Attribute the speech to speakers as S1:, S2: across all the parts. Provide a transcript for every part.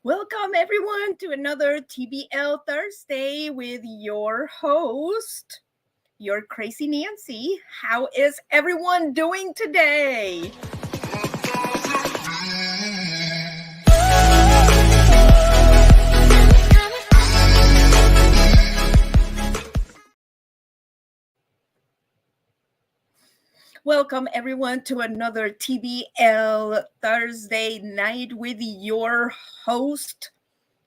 S1: Welcome, everyone, to another TBL Thursday with your host, your crazy Nancy. How is everyone doing today? Welcome, everyone, to another TBL Thursday night with your host,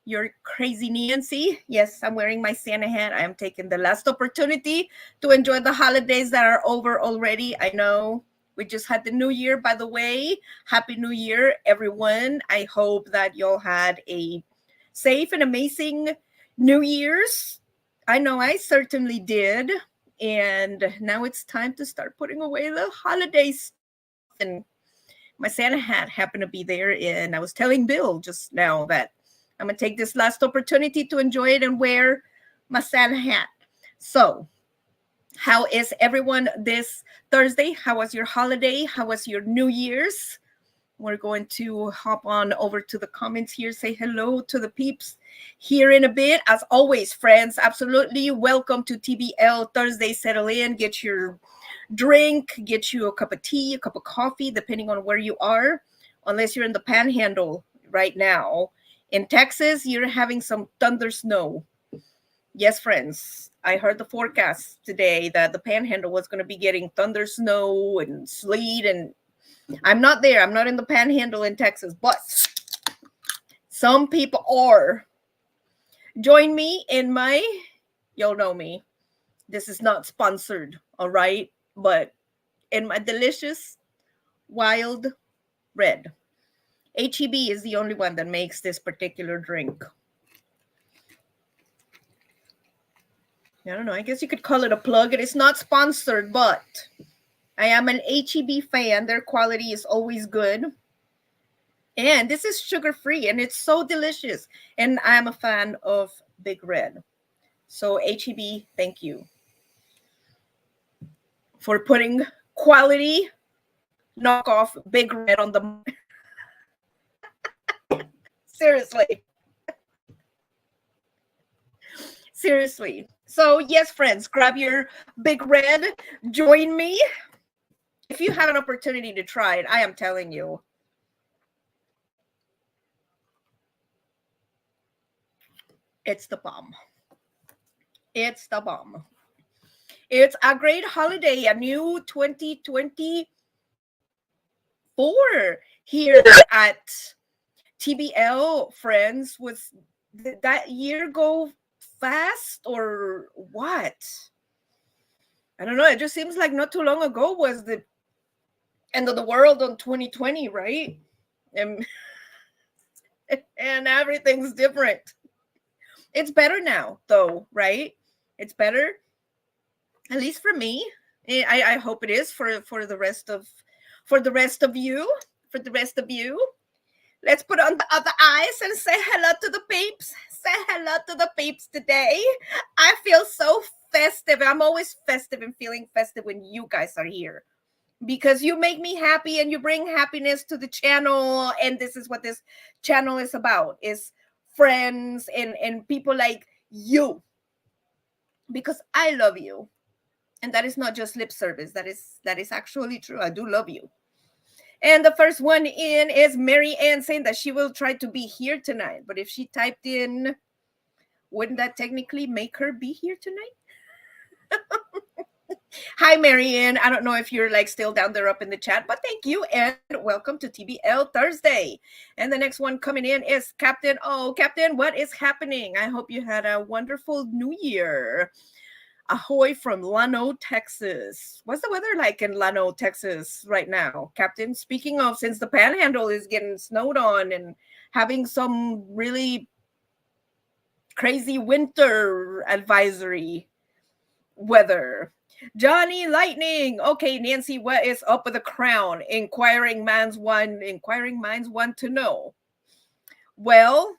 S1: your crazy Nancy. Yes, I'm wearing my Santa hat. I am taking the last opportunity to enjoy the holidays that are over already. I know we just had the new year, by the way. Happy New Year, everyone. I hope that y'all had a safe and amazing New Year's. I know I certainly did. And now it's time to start putting away the holiday stuff. And my Santa hat happened to be there. And I was telling Bill just now that I'm going to take this last opportunity to enjoy it and wear my Santa hat. So, how is everyone this Thursday? How was your holiday? How was your New Year's? We're going to hop on over to the comments here, say hello to the peeps here in a bit. As always, friends, absolutely welcome to TBL Thursday. Settle in, get your drink, get you a cup of tea, a cup of coffee, depending on where you are, unless you're in the panhandle right now. In Texas, you're having some thunder snow. Yes, friends, I heard the forecast today that the panhandle was going to be getting thunder snow and sleet, and I'm not there. I'm not in the panhandle in Texas, but some people are. Join me in my, y'all know me. This is not sponsored, all right? But in my delicious wild red. HEB is the only one that makes this particular drink. I don't know. I guess you could call it a plug. It is not sponsored, but I am an HEB fan. Their quality is always good. And this is sugar-free, and it's so delicious. And I'm a fan of Big Red. So HEB, thank you for putting quality knockoff Big Red on the seriously. Seriously. So yes, friends, grab your Big Red, join me. If you have an opportunity to try it, I am telling you, it's the bomb. It's the bomb. It's a great holiday, a new 2024 here at TBL, friends. Was that year go fast or what? I don't know. It just seems like not too long ago was the end of the world on 2020, right? And everything's different. It's better now, though, right? It's better, at least for me. I hope it is for the rest of you. For the rest of you. Let's put on the other eyes and say hello to the peeps. Say hello to the peeps today. I feel so festive. I'm always festive and feeling festive when you guys are here, because you make me happy and you bring happiness to the channel. And this is what this channel is about, is friends and people like you, because I love you. And that is not just lip service. That is actually true. I do love you. And the first one in is Mary Ann, saying that she will try to be here tonight. But if she typed in, wouldn't that technically make her be here tonight? Hi, Mary Ann. I don't know if you're like still down there up in the chat, but thank you and welcome to TBL Thursday. And the next one coming in is Captain. Oh, Captain, what is happening? I hope you had a wonderful New Year. Ahoy from Llano, Texas. What's the weather like in Llano, Texas right now, Captain? Speaking of, since the panhandle is getting snowed on and having some really crazy winter advisory weather. Johnny Lightning. Okay, Nancy, what is up with the crown? Inquiring minds want to know. Well,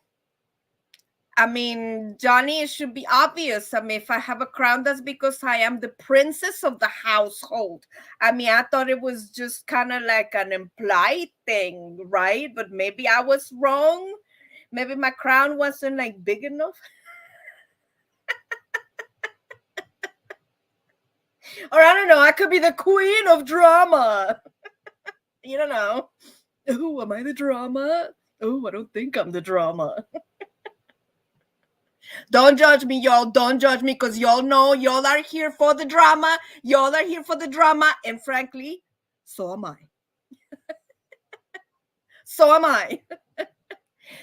S1: I mean, Johnny, it should be obvious. I mean, if I have a crown, that's because I am the princess of the household. I mean, I thought it was just kind of like an implied thing, right? But maybe I was wrong. Maybe my crown wasn't like big enough. Or I don't know, I could be the queen of drama. You don't know. Oh, am I the drama? Oh, I don't think I'm the drama. Don't judge me, y'all. Don't judge me, because y'all know y'all are here for the drama. Y'all are here for the drama. And frankly, so am I. So am I.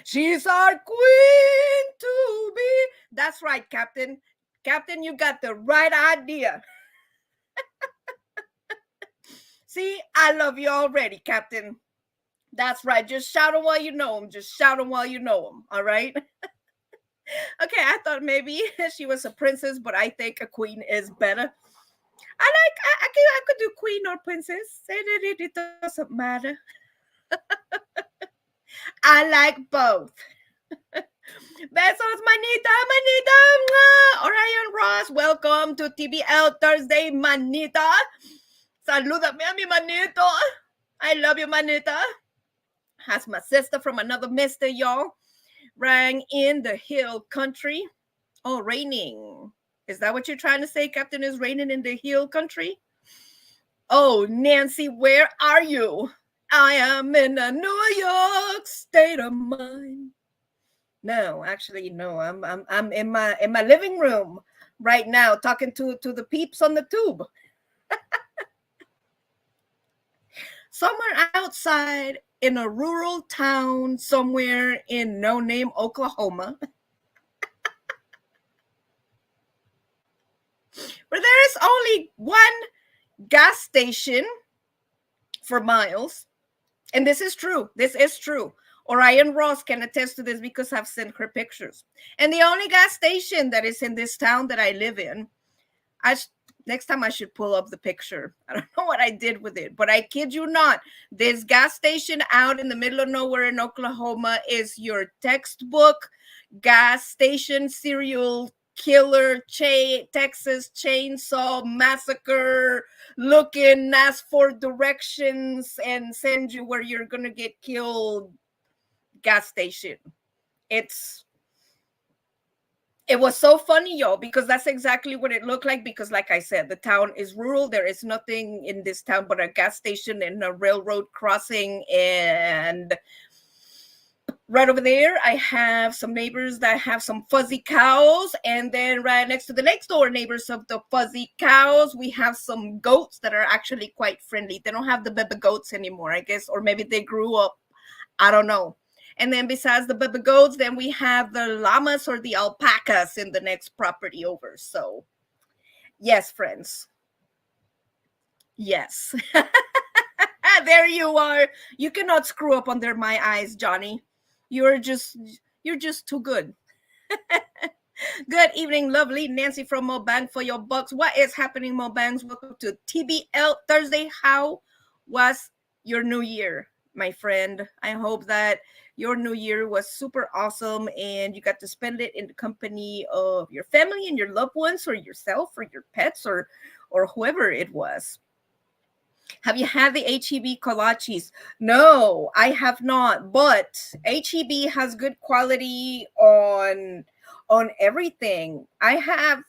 S1: She's our queen to be. That's right, Captain. Captain, you got the right idea. See, I love you already, Captain. That's right. Just shout them while you know them. Just shout them while you know them. All right. Okay, I thought maybe she was a princess, but I think a queen is better. I could do queen or princess. It doesn't matter. I like both. Besos, manita, manita. Orion Ross, welcome to TBL Thursday, manita. Salúdame a mi manito. I love you, manita. Has my sister from another mister, y'all. Rang in the hill country. Oh, raining. Is that what you're trying to say, Captain? Is raining in the hill country? Oh, Nancy, where are you? I am in a New York state of mind. No, actually, no. I'm in my living room right now, talking to the peeps on the tube. Somewhere outside in a rural town, somewhere in No Name, Oklahoma, where there is only one gas station for miles. And this is true. This is true. Orion Ross can attest to this because I've sent her pictures. And the only gas station that is in this town that I live in, next time I should pull up the picture. I don't know what I did with it, but I kid you not. This gas station out in the middle of nowhere in Oklahoma is your textbook gas station serial killer, Texas Chainsaw Massacre looking, ask for directions and send you where you're gonna get killed gas station. It was so funny, y'all, because that's exactly what it looked like. Because like I said, the town is rural. There is nothing in this town but a gas station and a railroad crossing. And right over there, I have some neighbors that have some fuzzy cows. And then right next to the next door neighbors of the fuzzy cows, we have some goats that are actually quite friendly. They don't have the baby goats anymore, I guess, or maybe they grew up. I don't know. And then besides the baby goats, then we have the llamas or the alpacas in the next property over. So, yes, friends. Yes. There you are. You cannot screw up under my eyes, Johnny. You're just too good. Good evening, lovely Nancy from Mobang for your bucks. What is happening, Mobangs? Welcome to TBL Thursday. How was your new year, my friend? I hope that your new year was super awesome and you got to spend it in the company of your family and your loved ones or yourself or your pets or whoever it was. Have you had the HEB kolaches? No, I have not, but HEB has good quality on everything. I have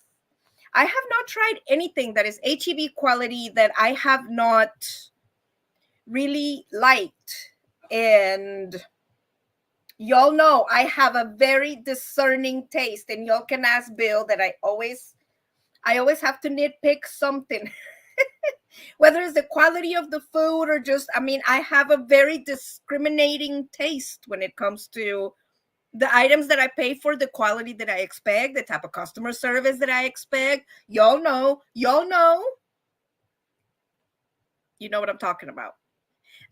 S1: not tried anything that is HEB quality that I have not really liked. And y'all know I have a very discerning taste, and y'all can ask Bill that I always have to nitpick something. Whether it's the quality of the food or just, I have a very discriminating taste when it comes to the items that I pay for, the quality that I expect, the type of customer service that I expect. Y'all know. You know what I'm talking about.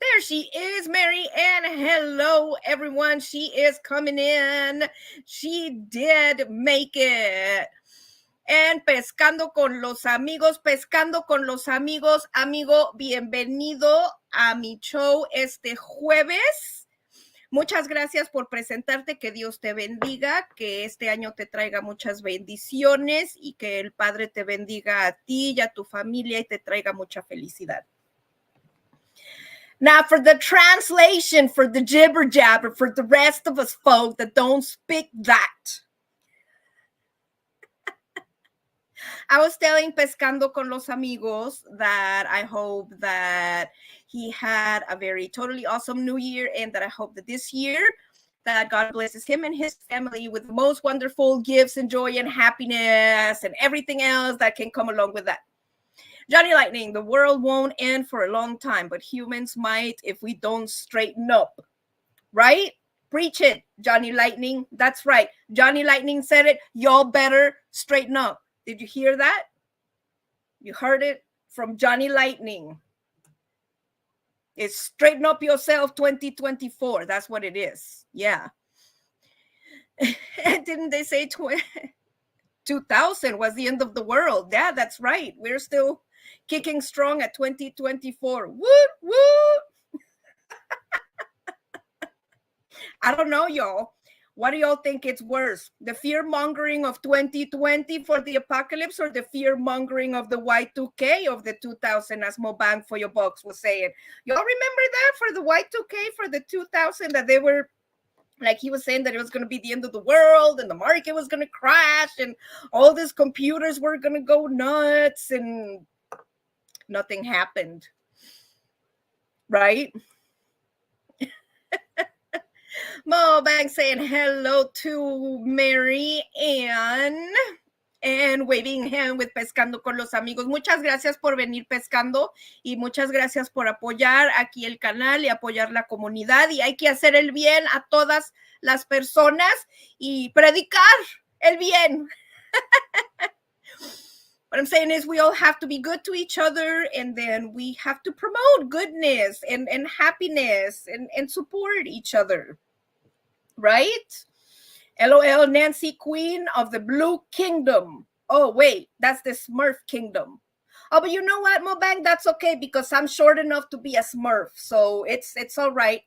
S1: There she is, Mary Ann. Hello, everyone. She is coming in. She did make it. And Pescando con los Amigos, amigo, bienvenido a mi show este jueves. Muchas gracias por presentarte, que Dios te bendiga, que este año te traiga muchas bendiciones y que el Padre te bendiga a ti y a tu familia y te traiga mucha felicidad. Now, for the translation, for the jibber jabber, for the rest of us folk that don't speak that. I was telling Pescando con los Amigos that I hope that he had a very totally awesome New Year, and that I hope that this year that God blesses him and his family with the most wonderful gifts and joy and happiness and everything else that can come along with that. Johnny Lightning, the world won't end for a long time, but humans might if we don't straighten up. Right? Preach it, Johnny Lightning. That's right. Johnny Lightning said it. Y'all better straighten up. Did you hear that? You heard it from Johnny Lightning. It's straighten up yourself 2024. That's what it is. Yeah. Didn't they say 2000 was the end of the world? Yeah, that's right. We're still kicking strong at 2024. Woo, woo. I don't know, y'all. What do y'all think it's worse? The fear-mongering of 2020 for the apocalypse, or the fear-mongering of the Y2K of the 2000, as Mo Bang for Your Bucks was saying? Y'all remember that for the Y2K for the 2000, that they were, like he was saying, that it was going to be the end of the world and the market was going to crash and all these computers were going to go nuts, and nothing happened. Right? Mo Bang saying hello to Mary Ann and waving hand with Pescando con los Amigos. Muchas gracias por venir, Pescando, y muchas gracias por apoyar aquí el canal y apoyar la comunidad. Y hay que hacer el bien a todas las personas y predicar el bien. What I'm saying is we all have to be good to each other, and then we have to promote goodness and happiness and support each other. Right? LOL, Nancy, Queen of the Blue Kingdom. Oh, wait, that's the Smurf Kingdom. Oh, but you know what, Mo Bang? That's okay, because I'm short enough to be a Smurf, so it's all right.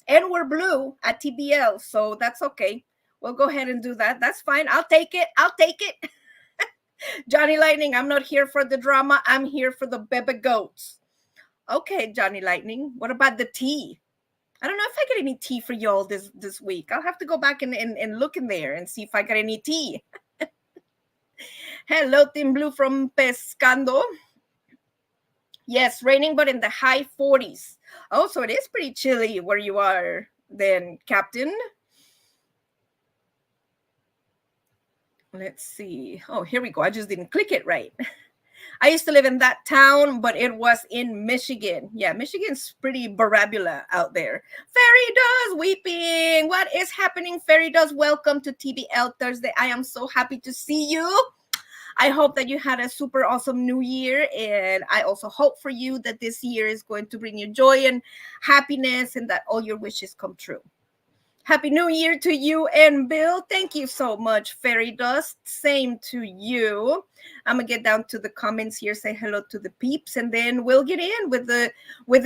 S1: And we're blue at TBL, so that's okay. We'll go ahead and do that. That's fine. I'll take it. I'll take it. Johnny Lightning, I'm not here for the drama. I'm here for the baby goats. Okay, Johnny Lightning. What about the tea? I don't know if I get any tea for y'all this week. I'll have to go back and look in there and see if I got any tea. Hello, Team Blue from Pescando. Yes, raining, but in the high 40s. Oh, so it is pretty chilly where you are then, Captain. Let's see. Oh, here we go. I just didn't click it right. I used to live in that town, but it was in Michigan. Yeah, Michigan's pretty barabula out there. Fairy Does weeping. What is happening, Fairy Does? Welcome to TBL Thursday. I am so happy to see you. I hope that you had a super awesome New Year, and I also hope for you that this year is going to bring you joy and happiness, and that all your wishes come true. Happy New Year to you and Bill. Thank you so much, Fairy Dust. Same to you. I'm gonna get down to the comments here, say hello to the peeps, and then we'll get in with the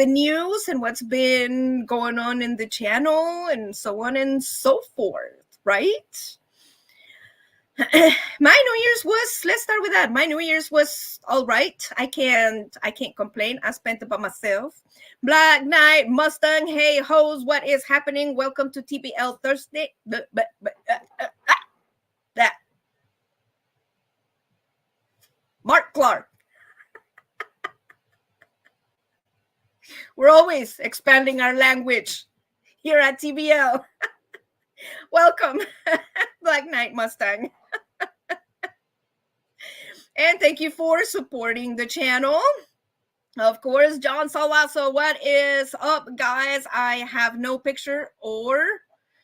S1: news and what's been going on in the channel and so on and so forth, right? My New Year's was, let's start with that. My New Year's was all right. I can't complain. I spent it by myself. Black Knight, Mustang, hey hoes, what is happening? Welcome to TBL Thursday. That Mark Clark. We're always expanding our language here at TBL. Welcome, Black Knight Mustang. And thank you for supporting the channel. Of course, John Salasso, what is up, guys? I have no picture, or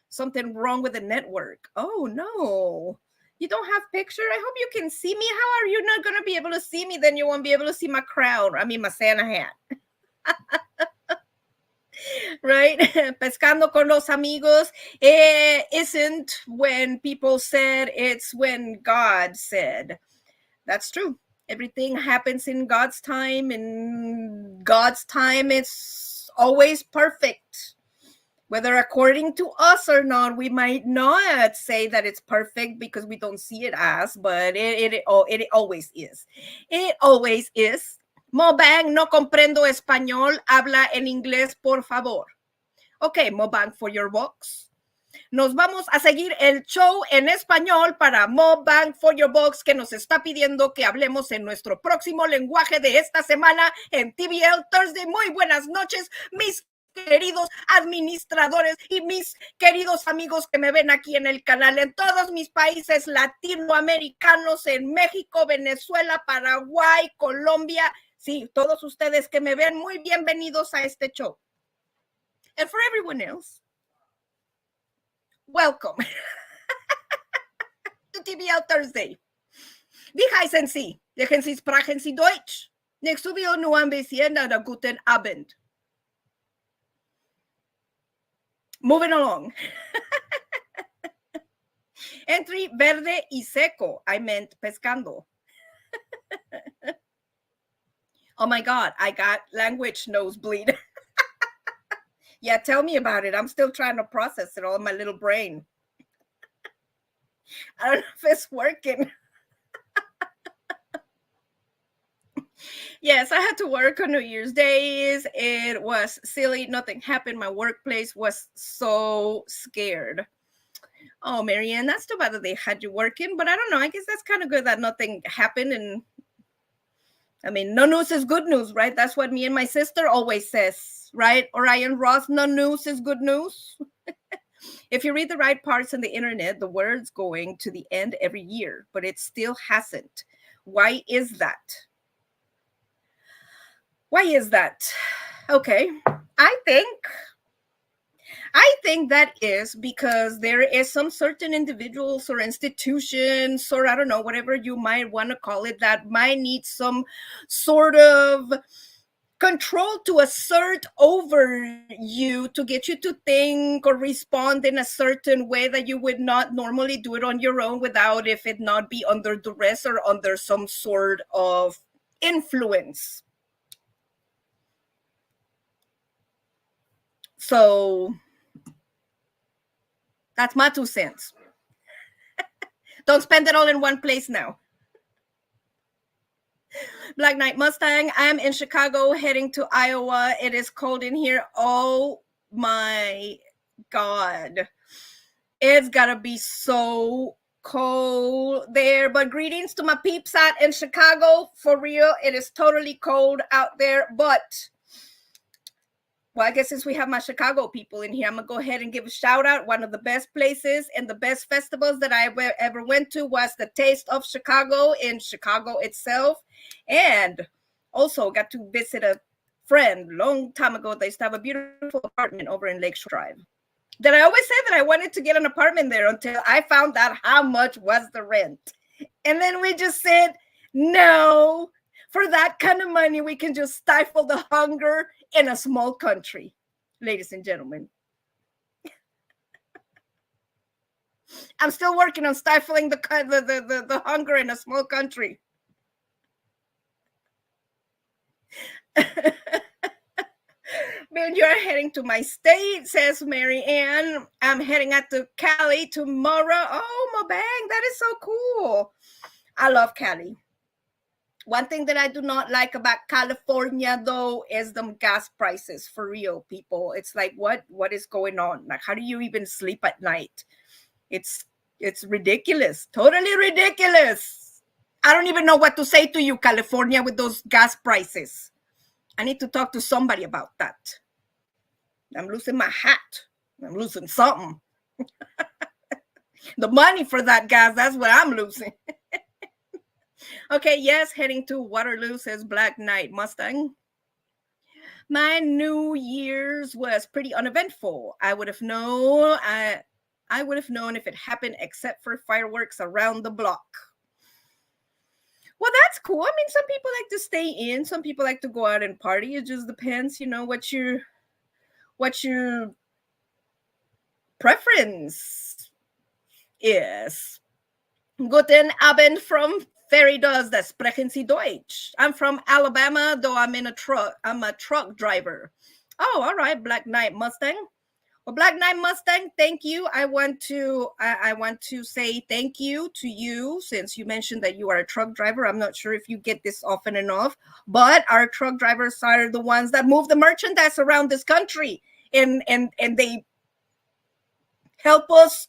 S1: something wrong with the network. Oh, no. You don't have picture? I hope you can see me. How are you not going to be able to see me? Then you won't be able to see my crown. I mean, my Santa hat. Right? Pescando con los Amigos. It isn't when people said, it's when God said. That's true. Everything happens in God's time. In God's time, it's always perfect. Whether according to us or not, we might not say that it's perfect because we don't see it as, but it always is. It always is. Mobang, no comprendo español, habla en inglés, por favor. Ok, Mobang for your box. Nos vamos a seguir el show en español para Mobang for your box, que nos está pidiendo que hablemos en nuestro próximo lenguaje de esta semana en TBL Thursday. Muy buenas noches, mis queridos administradores y mis queridos amigos que me ven aquí en el canal, en todos mis países latinoamericanos, en México, Venezuela, Paraguay, Colombia. Sí, todos ustedes que me ven, muy bienvenidos a este show. And for everyone else, welcome to TBL Thursday. Wie heißen Sie? Sprechen Sie Deutsch? Ich studio nur ein bisschen, guten Abend. Moving along. Entry verde y seco. I meant pescando. Oh my God, I got language nosebleed. Yeah, tell me about it. I'm still trying to process it all in my little brain. I don't know if it's working. Yes, I had to work on New Year's Days. It was silly. Nothing happened. My workplace was so scared. Oh, Marianne, that's too bad that they had you working, but I don't know. I guess that's kind of good that nothing happened. And I mean, no news is good news, right? That's what me and my sister always says, right? Orion Ross, no news is good news. If you read the right parts on the internet, the word's going to the end every year, but it still hasn't. Why is that? Why is that? Okay, I think that is because there is some certain individuals or institutions, or I don't know, whatever you might want to call it, that might need some sort of control to assert over you to get you to think or respond in a certain way that you would not normally do it on your own without if it not be under duress or under some sort of influence. So that's my 2 cents. Don't spend it all in one place now. Black Knight Mustang, I'm in Chicago heading to Iowa. It is cold in here. Oh my God. It's gotta be so cold there. But greetings to my peeps out in Chicago. For real, it is totally cold out there. But well, I guess since we have my Chicago people in here, I'm going to go ahead and give a shout out. One of the best places and the best festivals that I ever went to was the Taste of Chicago in Chicago itself. And also got to visit a friend long time ago. They used to have a beautiful apartment over in Lakeshore Drive. That I always said that I wanted to get an apartment there until I found out how much was the rent. And then we just said, no, for that kind of money, we can just stifle the hunger in a small country, ladies and gentlemen. I'm still working on stifling the hunger in a small country. Man, you're heading to my state, says Mary Ann. I'm heading out to Cali tomorrow. Oh, Mobang, that is so cool. I love Cali. One thing that I do not like about California, though, is the gas prices. For real, people. It's like, what is going on? Like, how do you even sleep at night? It's ridiculous. Totally ridiculous. I don't even know what to say to you, California, with those gas prices. I need to talk to somebody about that. I'm losing my hat. I'm losing something. The money for that gas, that's what I'm losing. Okay, yes, heading to Waterloo, says Black Knight Mustang. My New Year's was pretty uneventful. I would have known if it happened except for fireworks around the block. Well, that's cool. I mean, some people like to stay in. Some people like to go out and party. It just depends, what your preference is. Guten Abend from Ferry does that. Sprechen Sie Deutsch. I'm from Alabama, though I'm a truck driver. Oh, all right, Black Knight Mustang. Well, Black Knight Mustang, thank you. I want to say thank you to you, since you mentioned that you are a truck driver. I'm not sure if you get this often enough, but our truck drivers are the ones that move the merchandise around this country, and they help us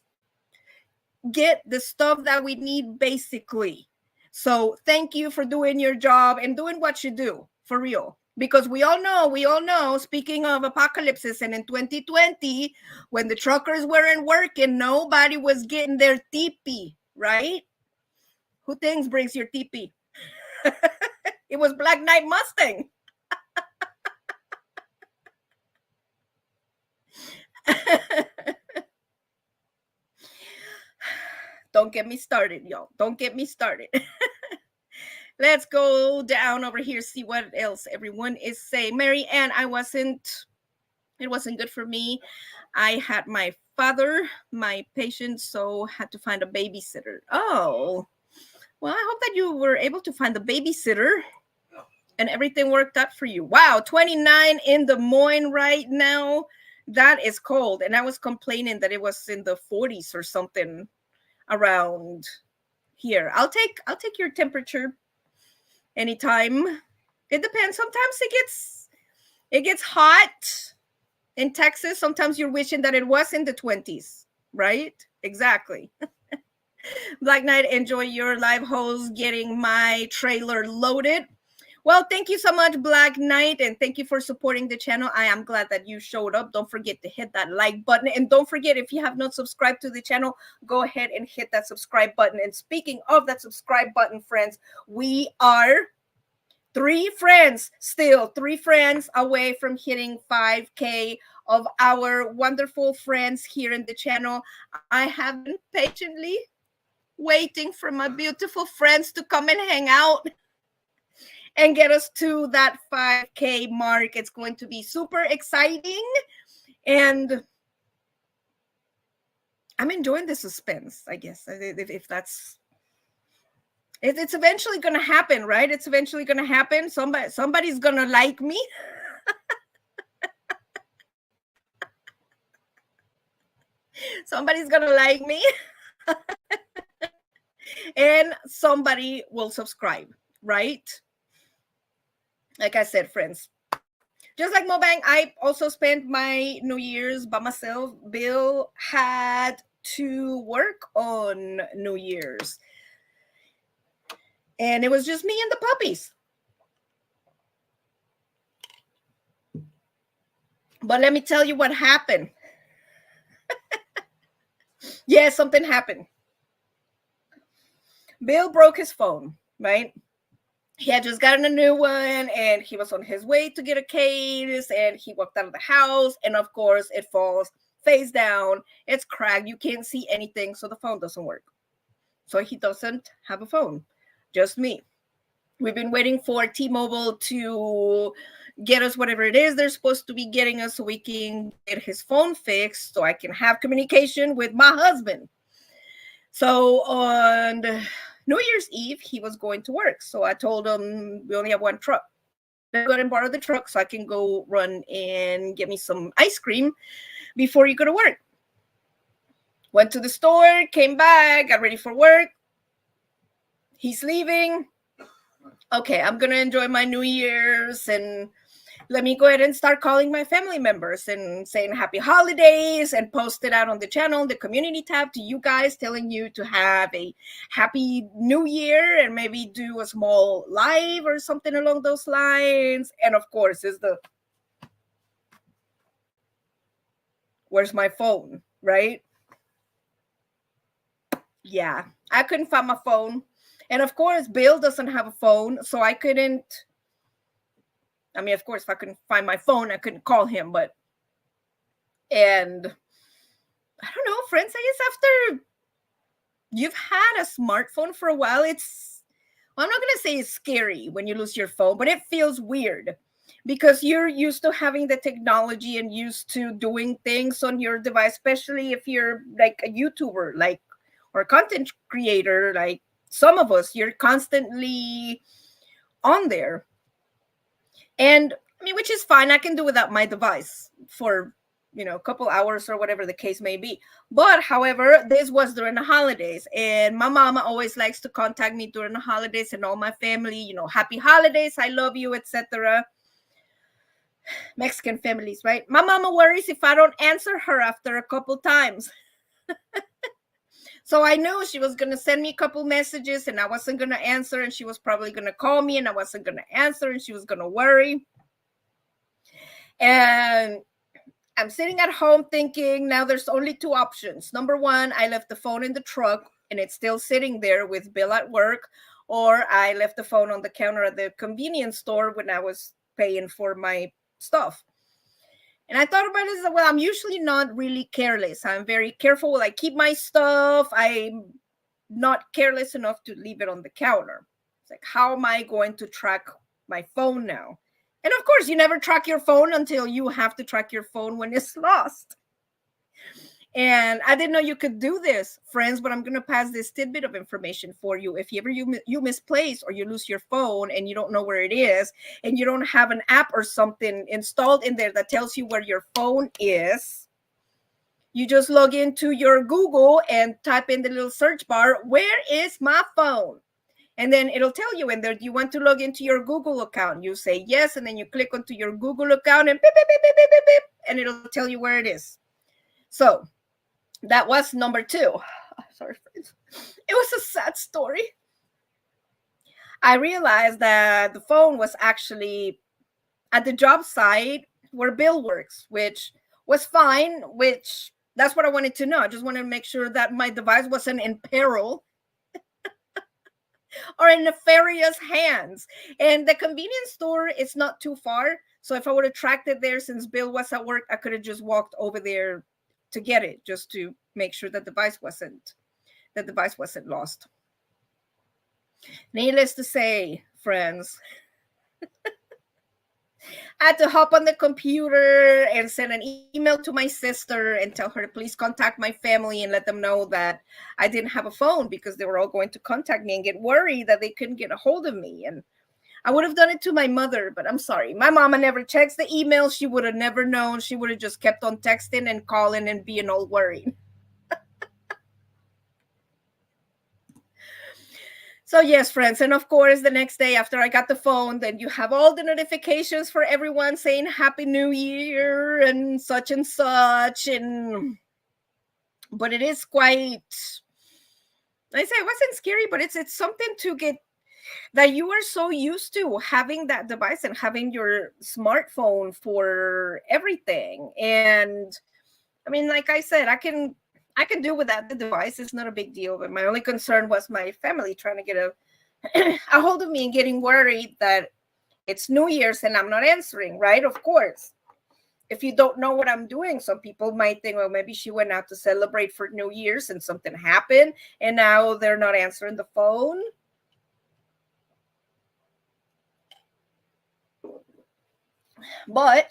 S1: get the stuff that we need, basically. So thank you for doing your job and doing what you do, for real. Because we all know, speaking of apocalypses, and in 2020, when the truckers weren't working, nobody was getting their tipi, right? Who thinks brings your tipi? It was Black Knight Mustang. Don't get me started, y'all. Don't get me started. Let's go down over here, see what else everyone is saying. Mary Ann, it wasn't good for me. I had my father, my patient, so had to find a babysitter. Oh, well, I hope that you were able to find the babysitter and everything worked out for you. Wow, 29 in Des Moines right now. That is cold. And I was complaining that it was in the 40s or something around here. I'll take your temperature anytime. It depends. Sometimes it gets hot in Texas. Sometimes you're wishing that it was in the 20s, right? Exactly. Black Knight, enjoy your live host getting my trailer loaded. Well, thank you so much, Black Knight, and thank you for supporting the channel. I am glad that you showed up. Don't forget to hit that like button, and don't forget, if you have not subscribed to the channel, go ahead and hit that subscribe button. And speaking of that subscribe button, friends, we are three friends away from hitting 5K of our wonderful friends here in the channel. I have been patiently waiting for my beautiful friends to come and hang out and get us to that 5K mark. It's going to be super exciting, and I'm enjoying the suspense, I guess, if that's... It's eventually going to happen, right? It's eventually going to happen. Somebody's going to like me. Somebody's going to like me. And somebody will subscribe, right? Like I said, friends, just like Mobang, I also spent my New Year's by myself. Bill had to work on New Year's, and it was just me and the puppies. But let me tell you what happened. Yeah, something happened. Bill broke his phone, right? He had just gotten a new one, and he was on his way to get a case, and he walked out of the house, and of course it falls face down. It's cracked. You can't see anything, so the phone doesn't work. So he doesn't have a phone. Just me. We've been waiting for T-Mobile to get us whatever it is they're supposed to be getting us so we can get his phone fixed so I can have communication with my husband. So on New Year's Eve, he was going to work. So I told him we only have one truck. Let's go ahead and borrow the truck so I can go run and get me some ice cream before you go to work. Went to the store, came back, got ready for work. He's leaving. Okay, I'm going to enjoy my New Year's, and let me go ahead and start calling my family members and saying happy holidays and post it out on the channel, the community tab, to you guys, telling you to have a happy new year and maybe do a small live or something along those lines. And of course, where's my phone, right? Yeah, I couldn't find my phone. And of course, Bill doesn't have a phone, so I couldn't... I mean, of course, if I couldn't find my phone, I couldn't call him, but... And I don't know, friends, I guess after you've had a smartphone for a while, it's... Well, I'm not going to say it's scary when you lose your phone, but it feels weird because you're used to having the technology and used to doing things on your device, especially if you're like a YouTuber, like, or a content creator, like some of us, you're constantly on there. And I mean, which is fine. I can do without my device for, a couple hours or whatever the case may be. But however, this was during the holidays, and my mama always likes to contact me during the holidays, and all my family, happy holidays, I love you, etc. Mexican families, right? My mama worries if I don't answer her after a couple times. So I knew she was going to send me a couple messages and I wasn't going to answer, and she was probably going to call me and I wasn't going to answer, and she was going to worry. And I'm sitting at home thinking, now there's only two options. Number one, I left the phone in the truck and it's still sitting there with Bill at work, or I left the phone on the counter at the convenience store when I was paying for my stuff. And I thought about it as well. I'm usually not really careless. I'm very careful. I keep my stuff. I'm not careless enough to leave it on the counter. It's like, how am I going to track my phone now? And of course, you never track your phone until you have to track your phone when it's lost. And I didn't know you could do this, friends, but I'm going to pass this tidbit of information for you. If you misplace or you lose your phone and you don't know where it is, and you don't have an app or something installed in there that tells you where your phone is, you just log into your Google and type in the little search bar, where is my phone? And then it'll tell you in there, do you want to log into your Google account? You say yes, and then you click onto your Google account and beep, beep, beep, beep, beep, beep, beep, and it'll tell you where it is. So that was number two. Sorry, friends. It was a sad story. I realized that the phone was actually at the job site where Bill works, which was fine, which that's what I wanted to know. I just wanted to make sure that my device wasn't in peril or in nefarious hands. And the convenience store is not too far. So if I would have tracked it there, since Bill was at work, I could have just walked over there to get it, just to make sure that the device wasn't lost. Needless to say, friends, I had to hop on the computer and send an email to my sister and tell her to please contact my family and let them know that I didn't have a phone, because they were all going to contact me and get worried that they couldn't get a hold of me. And I would have done it to my mother, but I'm sorry. My mama never checks the email. She would have never known. She would have just kept on texting and calling and being all worried. So yes, friends. And of course, the next day after I got the phone, then you have all the notifications for everyone saying Happy New Year and such and such. But it is quite, I say it wasn't scary, but it's something to get, that you are so used to having that device and having your smartphone for everything. And I mean, like I said, I can do without the device. It's not a big deal. But my only concern was my family trying to get a hold of me and getting worried that it's New Year's and I'm not answering, right? Of course. If you don't know what I'm doing, some people might think, well, maybe she went out to celebrate for New Year's and something happened and now they're not answering the phone. But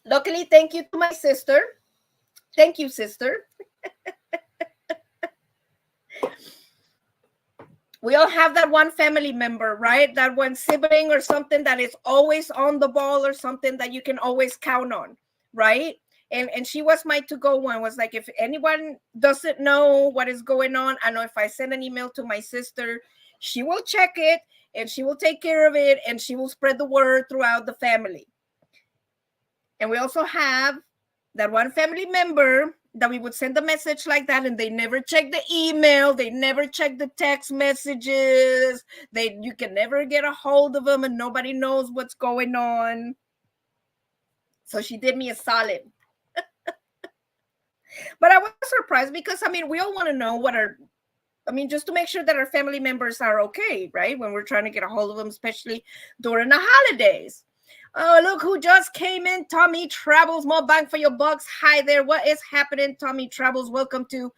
S1: luckily, thank you to my sister. Thank you, sister. We all have that one family member, right? That one sibling or something that is always on the ball, or something that you can always count on, right? And she was my to-go one. Was like, if anyone doesn't know what is going on, I know if I send an email to my sister, she will check it and she will take care of it and she will spread the word throughout the family. And we also have that one family member that we would send a message like that and they never check the email, they never check the text messages, you can never get a hold of them and nobody knows what's going on. So she did me a solid. But I was surprised because, I mean, we all want to know just to make sure that our family members are okay, right? When we're trying to get a hold of them, especially during the holidays. Oh, look who just came in. Tommy Travels, more bang for your bucks. Hi there. What is happening, Tommy Travels? Welcome to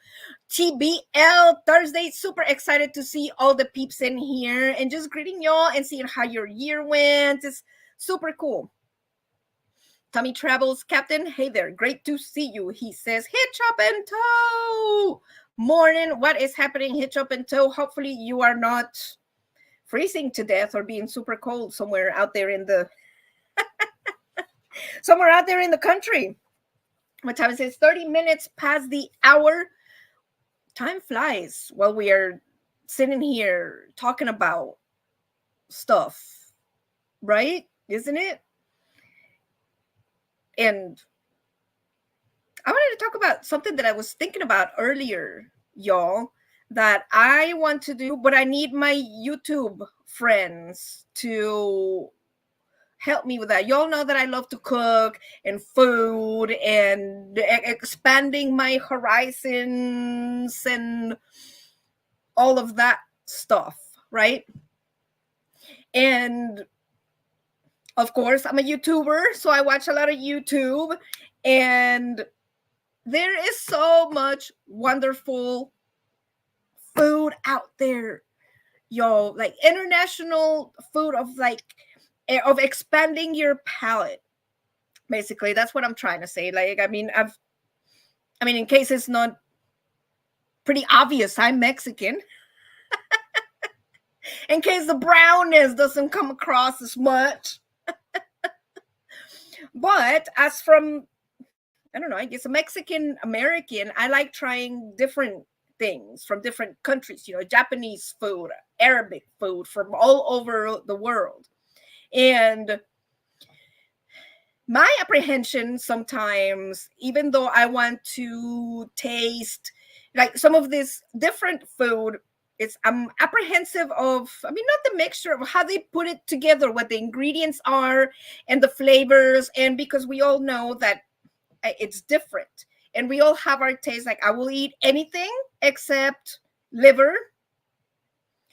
S1: TBL Thursday. Super excited to see all the peeps in here and just greeting y'all and seeing how your year went. It's super cool. Tommy Travels, Captain. Hey there. Great to see you. He says, hitch up and tow. Morning. What is happening? Hitch up and tow. Hopefully you are not freezing to death or being super cold somewhere out there in the country. What time is it? It's 30 minutes past the hour. Time flies while we are sitting here talking about stuff, right? Isn't it? And I wanted to talk about something that I was thinking about earlier, y'all, that I want to do, but I need my YouTube friends to help me with that. Y'all know that I love to cook and food and expanding my horizons and all of that stuff, right? And of course, I'm a YouTuber, so I watch a lot of YouTube, and there is so much wonderful food out there, yo. Like international food of like of expanding your palate. Basically, that's what I'm trying to say. Like, I mean, in case it's not pretty obvious, I'm Mexican. In case the brownness doesn't come across as much. But as from, I don't know, I guess a Mexican American, I like trying different things from different countries, you know, Japanese food, Arabic food from all over the world. And my apprehension sometimes, even though I want to taste like some of this different food, it's I'm apprehensive of, I mean, not the mixture of how they put it together, what the ingredients are and the flavors. And because we all know that it's different and we all have our taste. Like I will eat anything except liver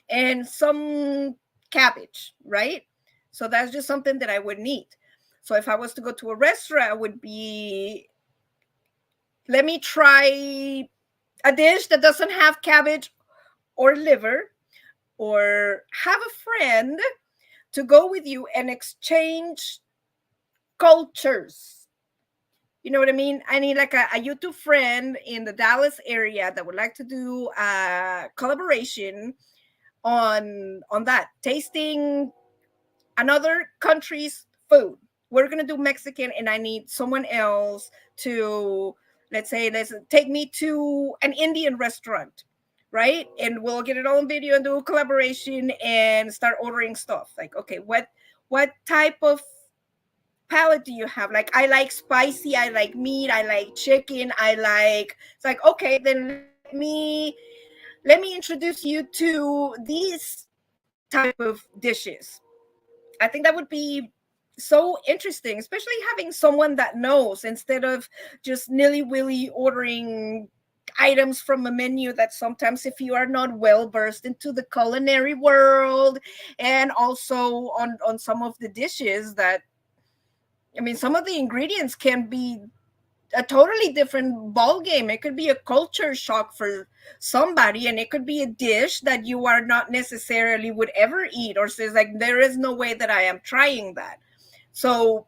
S1: and some cabbage, right? So that's just something that I wouldn't eat. So if I was to go to a restaurant, it would be, let me try a dish that doesn't have cabbage or liver, or have a friend to go with you and exchange cultures. You know what I mean? I need like a YouTube friend in the Dallas area that would like to do a collaboration on that, tasting another country's food. We're gonna do Mexican, and I need someone else to, let's take me to an Indian restaurant, right? And we'll get it all on video and do a collaboration and start ordering stuff. Like, okay, what type of palate do you have? Like, I like spicy, I like meat, I like chicken, I like, it's like, okay, then let me introduce you to these type of dishes. I think that would be so interesting, especially having someone that knows instead of just nilly-willy ordering items from a menu that sometimes, if you are not well versed into the culinary world and also on some of the dishes, that, I mean, some of the ingredients can be a totally different ball game. It could be a culture shock for somebody, and it could be a dish that you are not necessarily would ever eat, or says like, there is no way that I am trying that. So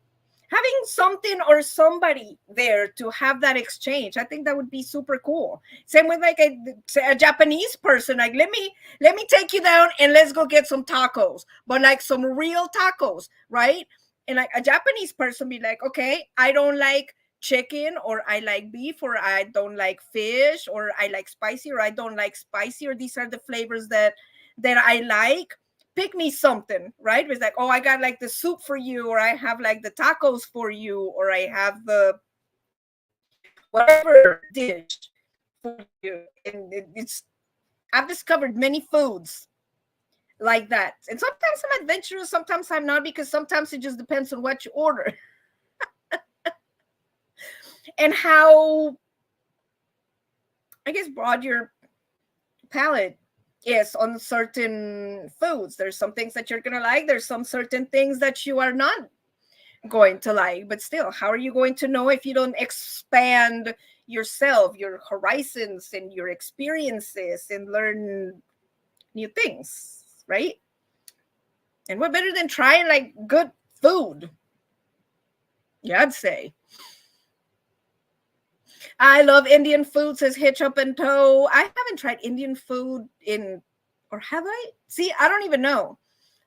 S1: having something or somebody there to have that exchange, I think that would be super cool. Same with like a Japanese person, like, let me take you down and let's go get some tacos, but like some real tacos, right? And like a Japanese person be like, okay, I don't like chicken, or I like beef, or I don't like fish, or I like spicy, or I don't like spicy, or these are the flavors that I like. Pick me something, right? It's like, oh, I got like the soup for you, or I have like the tacos for you, or I have the whatever dish for you. And it's, I've discovered many foods like that. And sometimes I'm adventurous, sometimes I'm not, because sometimes it just depends on what you order and how, I guess, broad your palate is on certain foods. There's some things that you're gonna like. There's some certain things that you are not going to like. But still, how are you going to know if you don't expand yourself, your horizons, and your experiences, and learn new things, right? And what better than trying like good food? Yeah, I'd say. I love Indian food, says Hitch Up and Toe. I haven't tried Indian food in, or have I? See, I don't even know.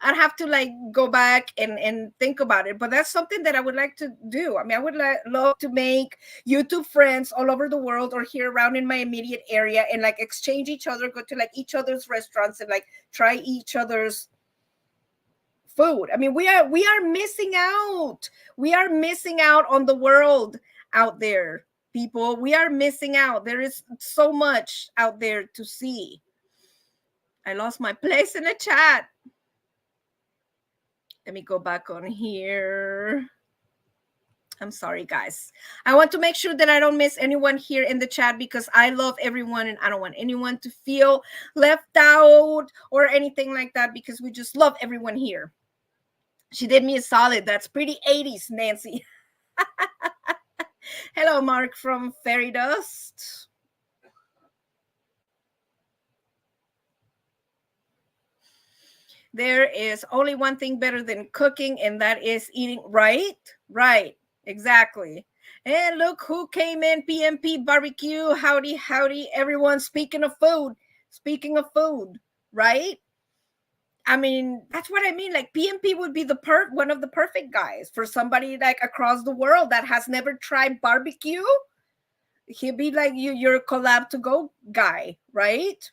S1: I'd have to like go back and think about it. But that's something that I would like to do. I mean, I would love to make YouTube friends all over the world or here around in my immediate area and like exchange each other, go to like each other's restaurants and like try each other's food. I mean, we are missing out. We are missing out on the world out there, people. We are missing out. There is so much out there to see. I lost my place in the chat. Let me go back on here. I'm sorry, guys. I want to make sure that I don't miss anyone here in the chat because I love everyone and I don't want anyone to feel left out or anything like that because we just love everyone here. She did me a solid. That's pretty 80s, Nancy. Hello, Mark from Fairy Dust. There is only one thing better than cooking, and that is eating. Right, exactly. And look who came in, PMP Barbecue. Howdy, howdy, everyone. Speaking of food, right? I mean, that's what I mean. Like PMP would be one of the perfect guys for somebody like across the world that has never tried barbecue. He'd be like you're a collab to go guy, right?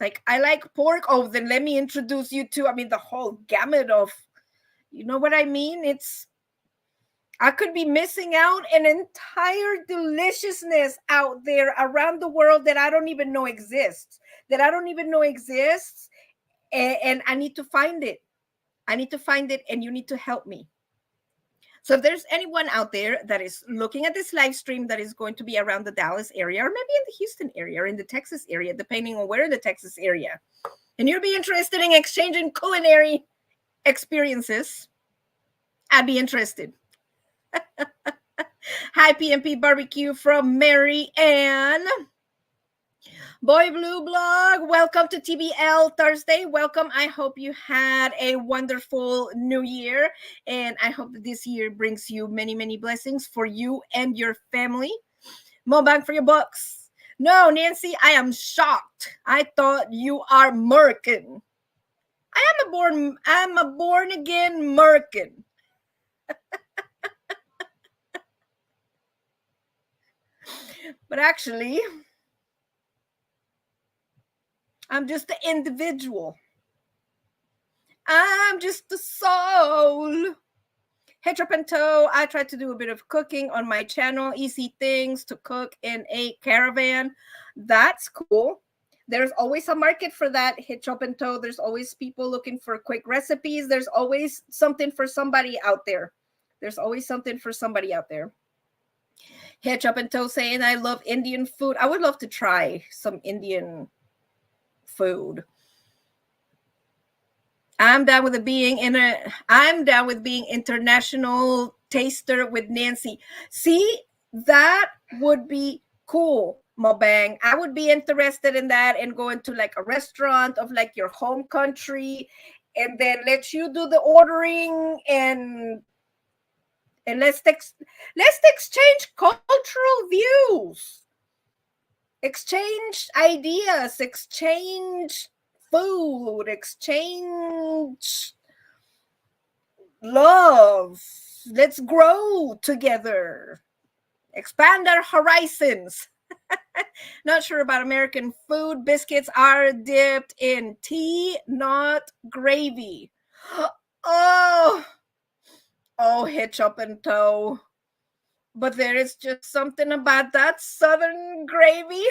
S1: Like, I like pork. Oh, then let me introduce you to, I mean, the whole gamut of, you know what I mean? I could be missing out an entire deliciousness out there around the world that I don't even know exists, and I need to find it. And you need to help me. So if there's anyone out there that is looking at this live stream that is going to be around the Dallas area or maybe in the Houston area or in the Texas area, depending on where in the Texas area, and you'll be interested in exchanging culinary experiences, I'd be interested. Hi, PMP Barbecue from Mary Ann. Boy Blue Blog, welcome to TBL Thursday. Welcome. I hope you had a wonderful new year, and I hope that this year brings you many, many blessings for you and your family. More bang for your bucks. No, Nancy, I am shocked. I thought you are Merkin. I'm a born again Merkin. But actually, I'm just the individual. I'm just the soul. Hey, Trip and Toe, I try to do a bit of cooking on my channel. Easy things to cook in a caravan. That's cool. There's always a market for that. Hit Up and Toe. There's always people looking for quick recipes. There's always something for somebody out there. Hitch Up and Toe saying, I love Indian food. I would love to try some Indian food. I'm down with being international taster with Nancy. See, that would be cool, Mobang. I would be interested in that and going to like a restaurant of like your home country and then let you do the ordering and let's exchange cultural views, exchange ideas, exchange food, exchange love. Let's grow together, expand our horizons. Not sure about American food. Biscuits are dipped in tea, not gravy. Oh, Hitch Up and Toe. But there is just something about that Southern gravy.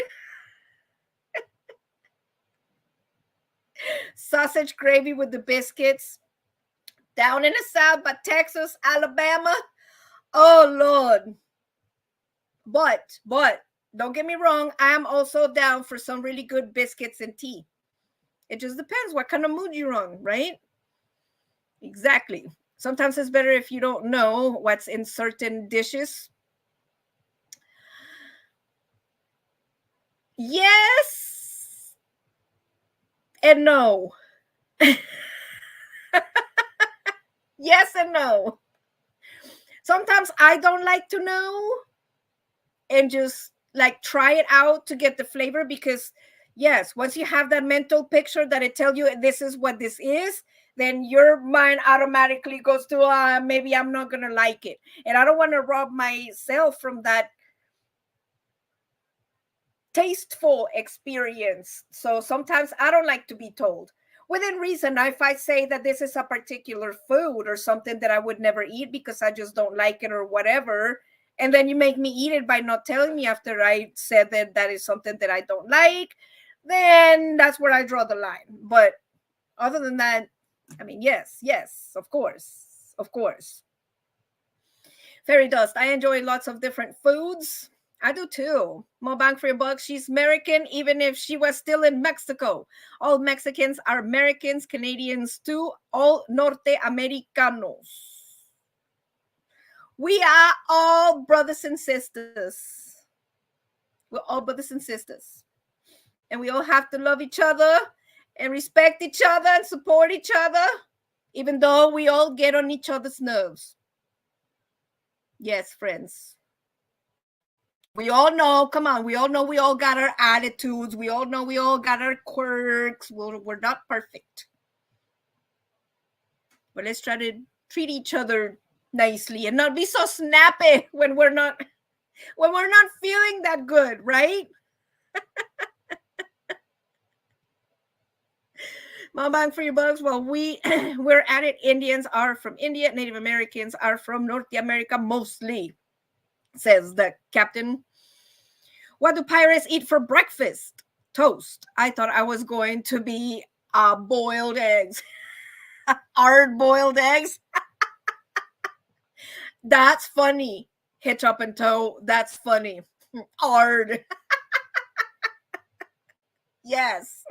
S1: Sausage gravy with the biscuits. Down in the South by Texas, Alabama. Oh, Lord. But, don't get me wrong. I am also down for some really good biscuits and tea. It just depends what kind of mood you're on, right? Exactly. Sometimes it's better if you don't know what's in certain dishes. Yes and no. Yes and no. Sometimes I don't like to know and just like try it out to get the flavor because yes, once you have that mental picture that it tells you this is what this is, then your mind automatically goes to maybe I'm not gonna like it, and I don't want to rob myself from that tasteful experience. So sometimes I don't like to be told within reason. If I say that this is a particular food or something that I would never eat because I just don't like it or whatever, and then you make me eat it by not telling me after I said that that is something that I don't like, then that's where I draw the line. But other than that, I mean, yes, yes, of course, of course. Fairy dust. I enjoy lots of different foods. I do too. More bang for your buck. She's American, even if she was still in Mexico. All Mexicans are Americans, Canadians too, all Norte Americanos. We are all brothers and sisters. We're all brothers and sisters. And we all have to love each other and respect each other and support each other, even though we all get on each other's nerves. Yes, friends. We all know, come on, we all know we all got our attitudes. We all know we all got our quirks. We're not perfect. But let's try to treat each other nicely and not be so snappy when we're not feeling that good, right? Mom bang for your bugs. Well, we're at it. Indians are from India. Native Americans are from North America mostly, says the captain. What do pirates eat for breakfast? Toast. I thought I was going to be boiled eggs. Hard boiled eggs. That's funny. Hitch up and toe. That's funny. Hard. Yes.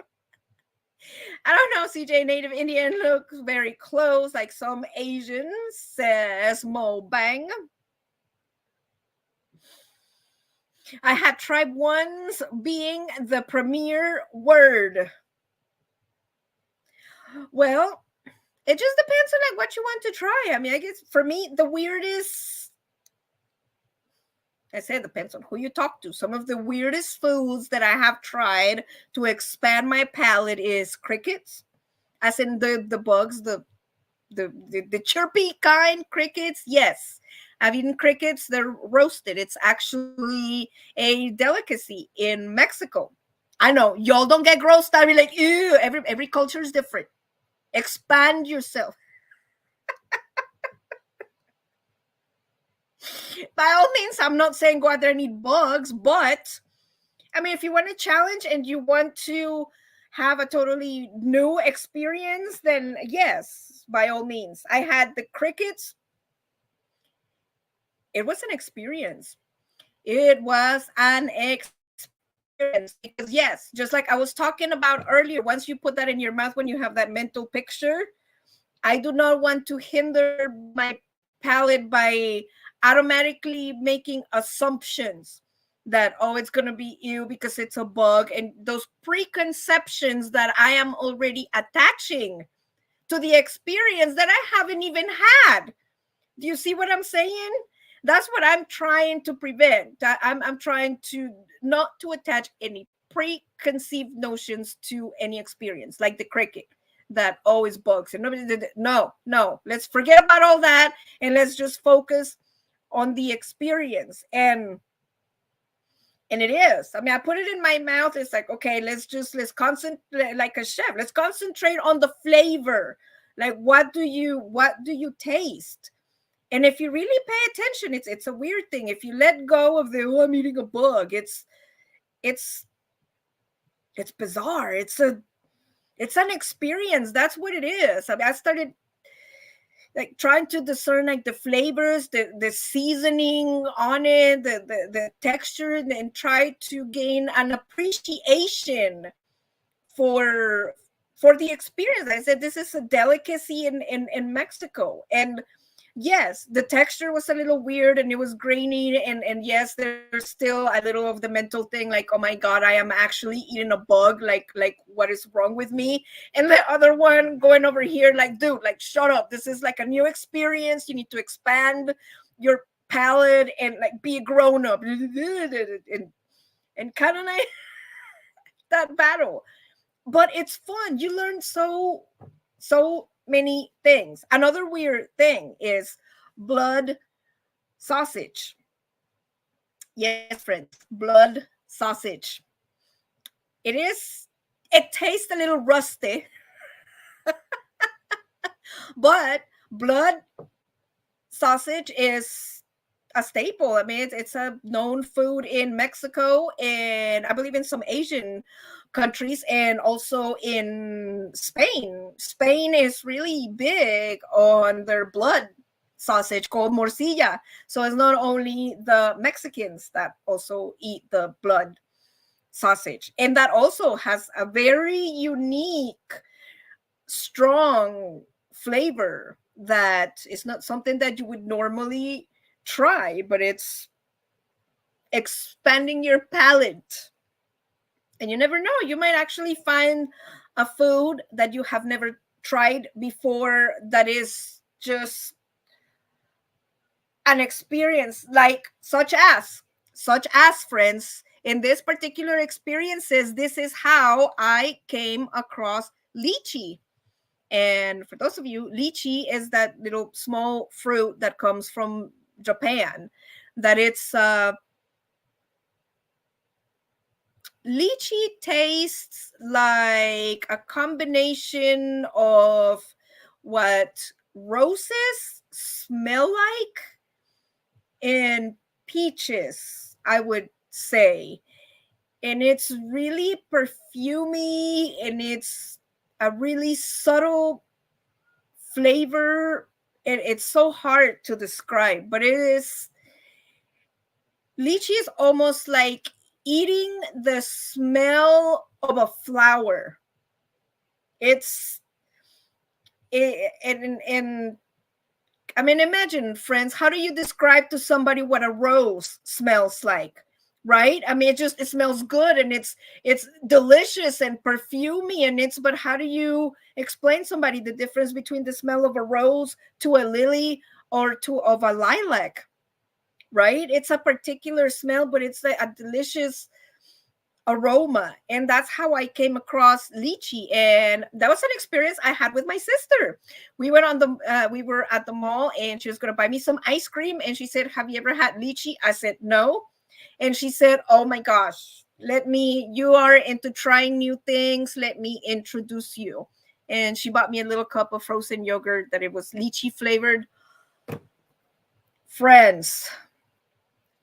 S1: I don't know, CJ. Native Indian looks very close, like some Asians, says Mo Bang. I had tried ones being the premier word. Well, it just depends on like what you want to try. I mean, I guess for me, the weirdest, I say it depends on who you talk to. Some of the weirdest foods that I have tried to expand my palate is crickets, as in the bugs, the chirpy kind crickets. Yes, I've eaten crickets. They're roasted. It's actually a delicacy in Mexico. I know y'all don't get grossed. I mean, like, ew. Every culture is different. Expand yourself. By all means, I'm not saying go out there and eat bugs, but I mean, if you want a challenge and you want to have a totally new experience, then yes, by all means. I had the crickets. It was an experience. It was an experience because, yes, just like I was talking about earlier, once you put that in your mouth, when you have that mental picture, I do not want to hinder my palate by automatically making assumptions that, oh, it's going to be ew because it's a bug, and those preconceptions that I am already attaching to the experience that I haven't even had. Do you see what I'm saying? That's what I'm trying to prevent. I'm trying to not to attach any preconceived notions to any experience, like the cricket that always bugs and nobody did it. No, let's forget about all that and let's just focus on the experience. And it is, I mean, I put it in my mouth. It's like, okay, let's concentrate, like a chef, let's concentrate on the flavor. Like, what do you taste? And if you really pay attention, it's a weird thing. If you let go of the, oh, I'm eating a bug, it's bizarre. It's an experience. That's what it is. I mean, I started like trying to discern like the flavors, the seasoning on it, the texture, and try to gain an appreciation for the experience. I said this is a delicacy in Mexico. And yes, the texture was a little weird and it was grainy, and yes, there's still a little of the mental thing, like, oh my god, I am actually eating a bug, like what is wrong with me? And the other one going over here like, dude, like, shut up, this is like a new experience, you need to expand your palate and like be a grown-up and kind of like that battle. But it's fun. You learn so many things. Another weird thing is blood sausage. Yes, friends, blood sausage. It tastes a little rusty, but blood sausage is a staple. I mean, it's a known food in Mexico, and I believe in some Asian countries, and also in Spain. Spain is really big on their blood sausage called morcilla. So it's not only the Mexicans that also eat the blood sausage, and that also has a very unique, strong flavor that is not something that you would normally try, but it's expanding your palate. And you never know, you might actually find a food that you have never tried before that is just an experience, like such as friends, in this particular experiences, this is how I came across lychee. And for those of you, lychee is that little small fruit that comes from Japan. That it's lychee tastes like a combination of what roses smell like and peaches, I would say. And it's really perfumey, and it's a really subtle flavor, and it's so hard to describe, but lychee is almost like eating the smell of a flower. It's and I mean, imagine, friends, how do you describe to somebody what a rose smells like? Right? I mean, it smells good, and it's delicious and perfumey, and but how do you explain somebody the difference between the smell of a rose to a lily or to of a lilac? Right? It's a particular smell, but it's a delicious aroma. And that's how I came across lychee, and that was an experience I had with my sister. We were at the mall, and she was going to buy me some ice cream, and she said, "Have you ever had lychee?" I said, "No." And she said, "Oh my gosh, you are into trying new things, let me introduce you." And she bought me a little cup of frozen yogurt that it was lychee flavored. Friends,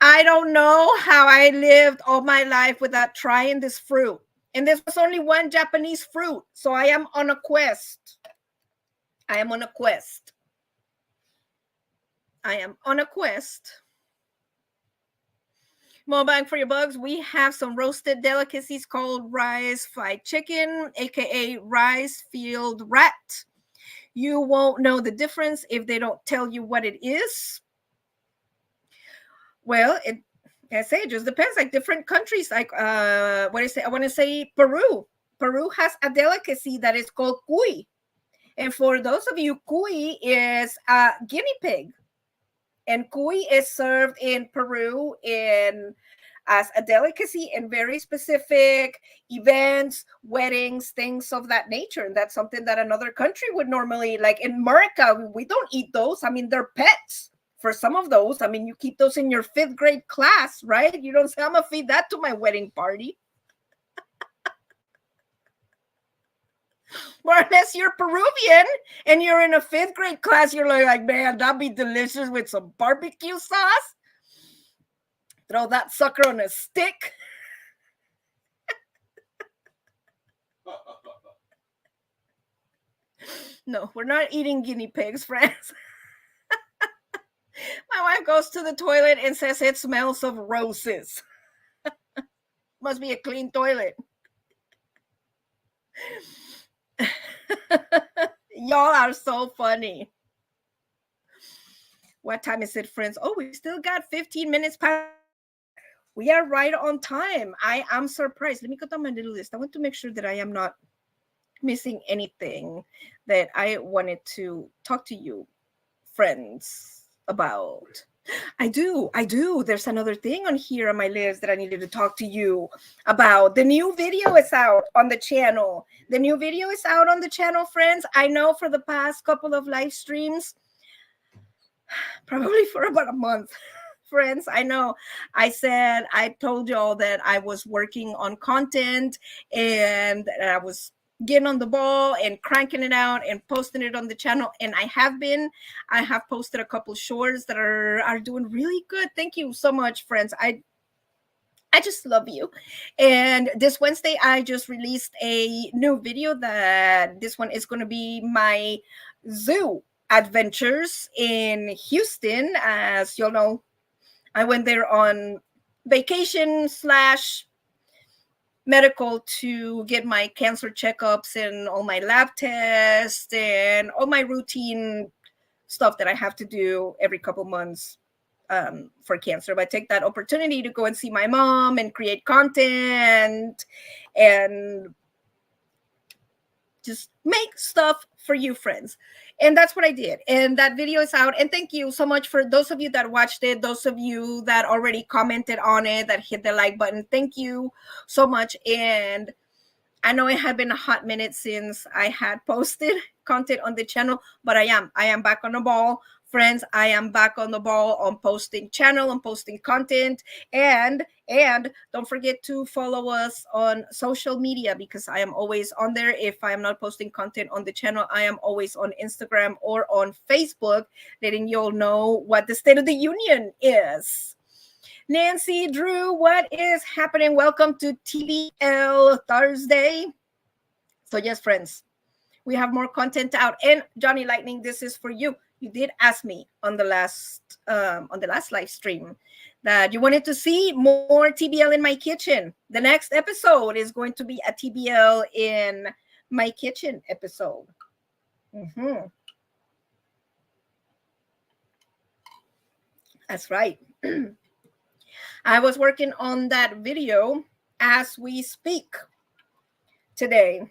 S1: I don't know how I lived all my life without trying this fruit. And this was only one Japanese fruit. So I am on a quest. I am on a quest. I am on a quest. More bang for your bugs. We have some roasted delicacies called rice fried chicken, aka rice field rat. You won't know the difference if they don't tell you what it is. Well, I say it just depends. Like different countries, like what is it? I want to say Peru. Peru has a delicacy that is called cuy. And for those of you, cuy is a guinea pig. And cuy is served in Peru as a delicacy in very specific events, weddings, things of that nature. And that's something that another country would normally, like in America, we don't eat those. I mean, they're pets. For some of those, I mean, you keep those in your 5th grade class, right? You don't say, "I'm gonna feed that to my wedding party." Or unless you're Peruvian and you're in a 5th grade class, you're like, "Man, that'd be delicious with some barbecue sauce. Throw that sucker on a stick." No, we're not eating guinea pigs, friends. My wife goes to the toilet and says it smells of roses. Must be a clean toilet. Y'all are so funny. What time is it, friends? Oh, we still got 15 minutes past. We are right on time. I am surprised. Let me go down my little list. I want to make sure that I am not missing anything that I wanted to talk to you, friends, about. I do. I do. There's another thing on here on my list that I needed to talk to you about. The new video is out on the channel. The new video is out on the channel, friends. I know for the past couple of live streams, probably for about a month, friends. I know I told y'all that I was working on content and I was getting on the ball and cranking it out and posting it on the channel, and I have posted a couple shorts that are doing really good. Thank you so much, friends. I just love you. And this Wednesday, I just released a new video that this one is going to be my zoo adventures in Houston. As you'll know, I went there on vacation slash medical to get my cancer checkups and all my lab tests and all my routine stuff that I have to do every couple months for cancer. But I take that opportunity to go and see my mom and create content and just make stuff for you, friends. And that's what I did. And that video is out. And thank you so much for those of you that watched it, those of you that already commented on it, that hit the like button. Thank you so much. And I know it had been a hot minute since I had posted content on the channel, but I am back on the ball. Friends, I am back on the ball on posting channel and posting content. And don't forget to follow us on social media, because I am always on there. If I am not posting content on the channel, I am always on Instagram or on Facebook, letting you all know what the state of the union is. Nancy, Drew, what is happening? Welcome to TBL Thursday. So yes, friends, we have more content out. And Johnny Lightning, this is for you. You did ask me on the last live stream that you wanted to see more TBL in my kitchen. The next episode is going to be a TBL in my kitchen episode. That's right. I was working on that video as we speak today.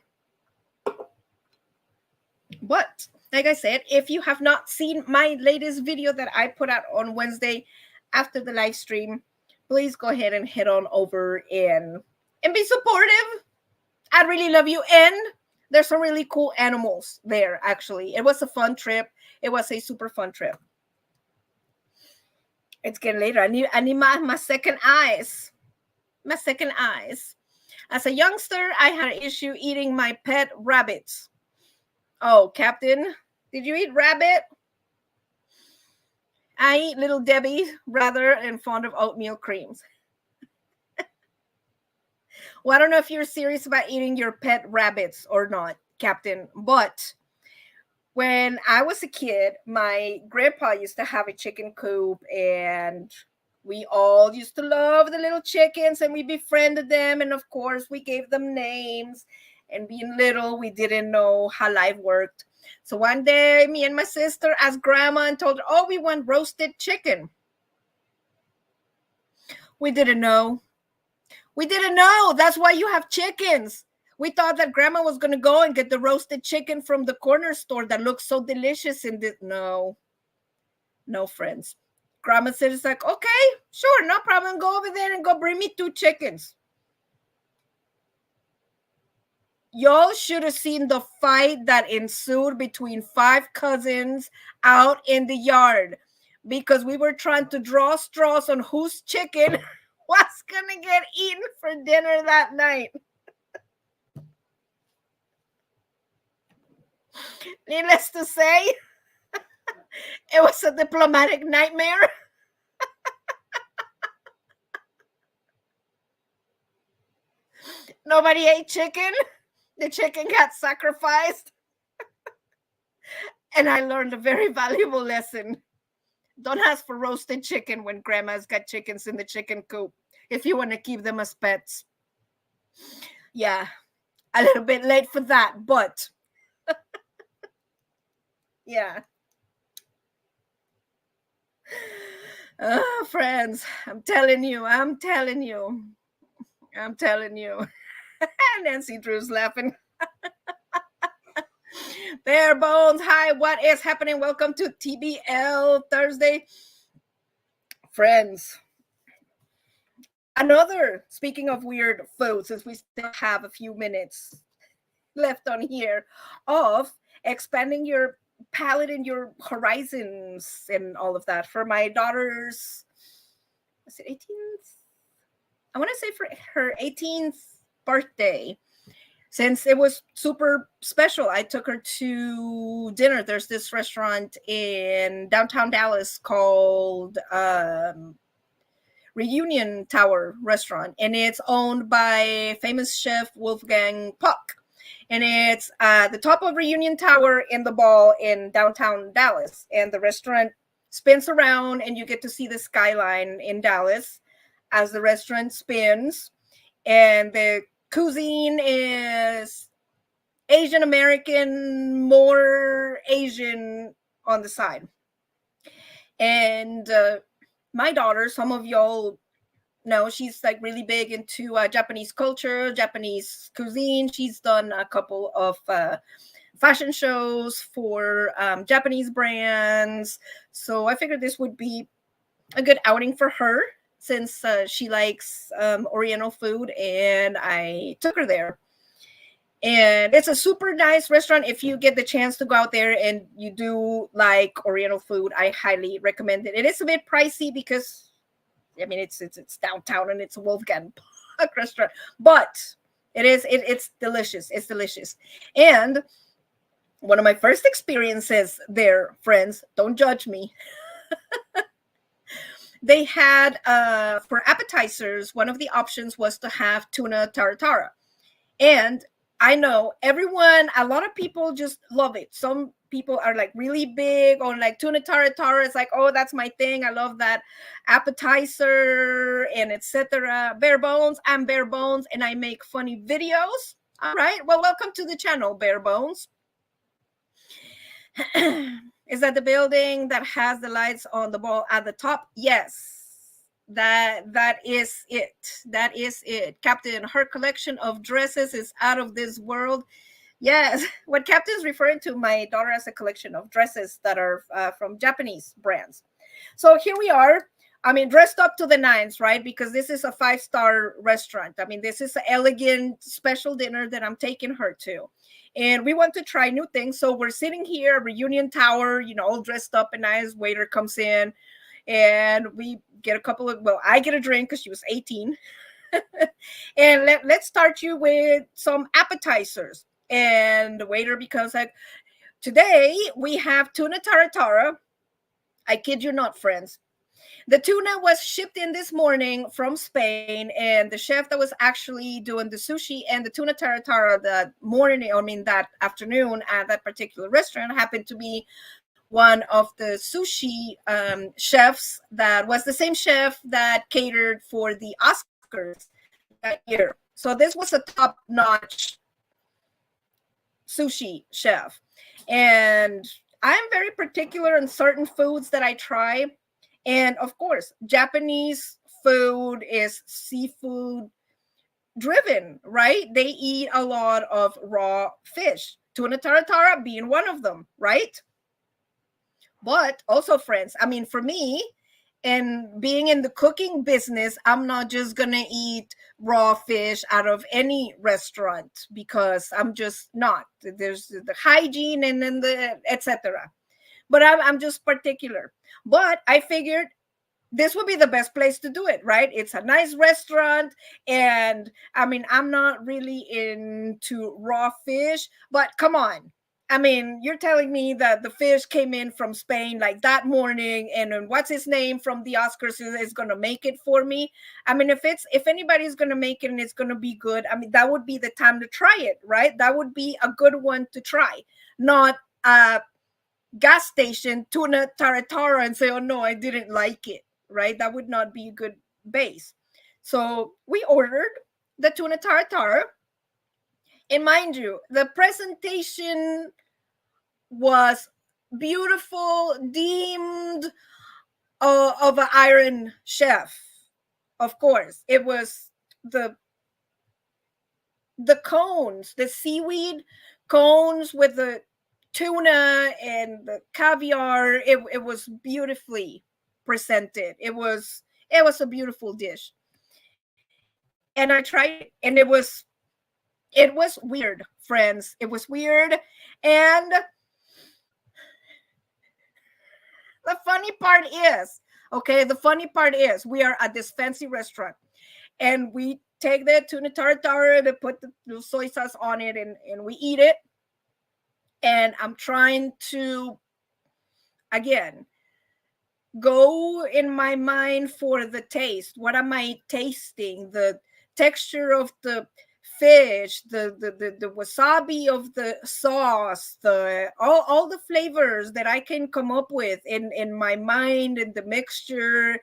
S1: But like I said, if you have not seen my latest video that I put out on Wednesday after the live stream, please go ahead and head on over and be supportive. I really love you. And there's some really cool animals there, actually. It was a fun trip. It was a super fun trip. It's getting later. I need my second eyes. My second eyes. As a youngster, I had an issue eating my pet rabbits. Oh, Captain, did you eat rabbit? I eat Little Debbie rather and fond of oatmeal creams. Well, I don't know if you're serious about eating your pet rabbits or not, Captain, but when I was a kid, my grandpa used to have a chicken coop, and we all used to love the little chickens, and we befriended them. And of course, we gave them names. And being little, we didn't know how life worked. So one day, me and my sister asked Grandma and told her, oh, we want roasted chicken. We didn't know. We didn't know. That's why you have chickens. We thought that Grandma was going to go and get the roasted chicken from the corner store that looks so delicious in this. No, friends. Grandma said, it's like, okay, sure, no problem. Go over there and go bring me 2 chickens. Y'all should have seen the fight that ensued between 5 cousins out in the yard, because we were trying to draw straws on whose chicken was going to get eaten for dinner that night. Needless to say, it was a diplomatic nightmare. Nobody ate chicken. The chicken got sacrificed. And I learned a very valuable lesson. Don't ask for roasted chicken when Grandma's got chickens in the chicken coop, if you want to keep them as pets. Yeah, a little bit late for that, but yeah. Oh, friends, I'm telling you. Nancy Drew's laughing. Bare Bones, hi, what is happening? Welcome to TBL Thursday. Friends, another, speaking of weird food, since we still have a few minutes left on here, of expanding your palette and your horizons and all of that. For my daughter's, was it 18th? I want to say for her 18th birthday, since it was super special, I took her to dinner. There's this restaurant in downtown Dallas called Reunion Tower Restaurant, and it's owned by famous chef Wolfgang Puck. And it's the top of Reunion Tower in the ball in downtown Dallas. And the restaurant spins around, and you get to see the skyline in Dallas as the restaurant spins. And the cuisine is Asian American, more Asian on the side. And my daughter, some of y'all know, she's like really big into Japanese culture, Japanese cuisine. She's done a couple of fashion shows for Japanese brands. So I figured this would be a good outing for her, since she likes Oriental food, and I took her there. And it's a super nice restaurant. If you get the chance to go out there and you do like Oriental food, I highly recommend it. It is a bit pricey because, I mean, it's downtown and it's a Wolfgang Puck restaurant, but it's delicious. It's delicious. And one of my first experiences there, friends, don't judge me. They had for appetizers, one of the options was to have tuna tartara. And I know everyone, a lot of people just love it. Some people are like really big on like tuna tartara. It's like, oh, that's my thing. I love that appetizer and etc. Bare bones. I'm bare bones and I make funny videos. All right. Well, welcome to the channel, Bare Bones. Is that the building that has the lights on the ball at the top? Yes. That is it. That is it. Captain, her collection of dresses is out of this world. Yes. What Captain's referring to my daughter as a collection of dresses that are from Japanese brands. So here we are. I mean, dressed up to the nines, right? Because this is a 5-star restaurant. I mean, this is an elegant special dinner that I'm taking her to. And we want to try new things. So we're sitting here, Reunion Tower, you know, all dressed up and nice. Waiter comes in and we get a couple of, well, I get a drink because she was 18. And let's start you with some appetizers. And the waiter becomes like, today we have tuna tartara. I kid you not, friends. The tuna was shipped in this morning from Spain, and the chef that was actually doing the sushi and the tuna tartara that morning, I mean that afternoon at that particular restaurant, happened to be one of the sushi chefs that was the same chef that catered for the Oscars that year. So this was a top-notch sushi chef. And I'm very particular on certain foods that I try. And of course, Japanese food is seafood driven, right? They eat a lot of raw fish, tuna tartara being one of them, right? But also, friends, I mean, for me, and being in the cooking business, I'm not just gonna eat raw fish out of any restaurant because I'm just not. There's the hygiene and then the etc. But I'm just particular. But I figured this would be the best place to do it, right? It's a nice restaurant. And I mean, I'm not really into raw fish, but come on. I mean, you're telling me that the fish came in from Spain like that morning, and then what's his name from the Oscars is going to make it for me. I mean, if anybody's going to make it and it's going to be good, I mean, that would be the time to try it, right? That would be a good one to try, not gas station tuna tartara and say, oh no, I didn't like it, right? That would not be a good base. So we ordered the tuna tartara. And mind you, the presentation was beautiful, deemed of an iron chef. Of course, it was the cones, the seaweed cones with the tuna and the caviar. It was beautifully presented. It was a beautiful dish. And I tried it, and it was weird, friends. It was weird. And the funny part is, okay, the funny part is we are at this fancy restaurant, and we take the tuna tartare to put the soy sauce on it, and we eat it. And I'm trying to, again, go in my mind for the taste. What am I tasting? The texture of the fish, the wasabi of the sauce, the all the flavors that I can come up with in my mind, and the mixture.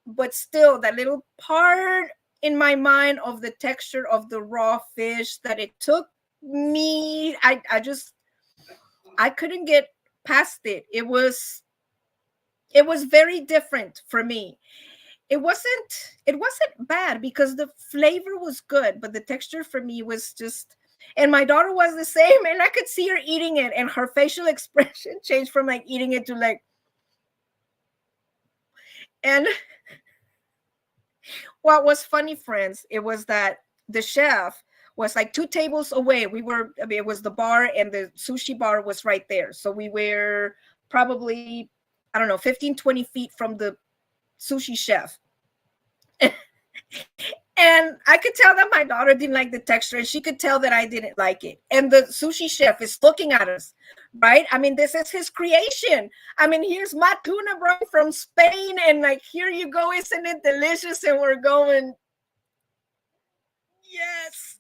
S1: But still, that little part in my mind of the texture of the raw fish, that it took me, I couldn't get past it. It was very different for me. It wasn't bad because the flavor was good, but the texture for me was just. And my daughter was the same, and I could see her eating it, and her facial expression changed from like eating it to like. And what was funny, friends, it was that the chef was like 2 tables away. It was the bar, and the sushi bar was right there. So we were probably, I don't know, 15, 20 feet from the sushi chef. And I could tell that my daughter didn't like the texture, and she could tell that I didn't like it. And the sushi chef is looking at us, right? I mean, this is his creation. I mean, here's my tuna, bro, from Spain, and like, here you go, isn't it delicious? And we're going, yes.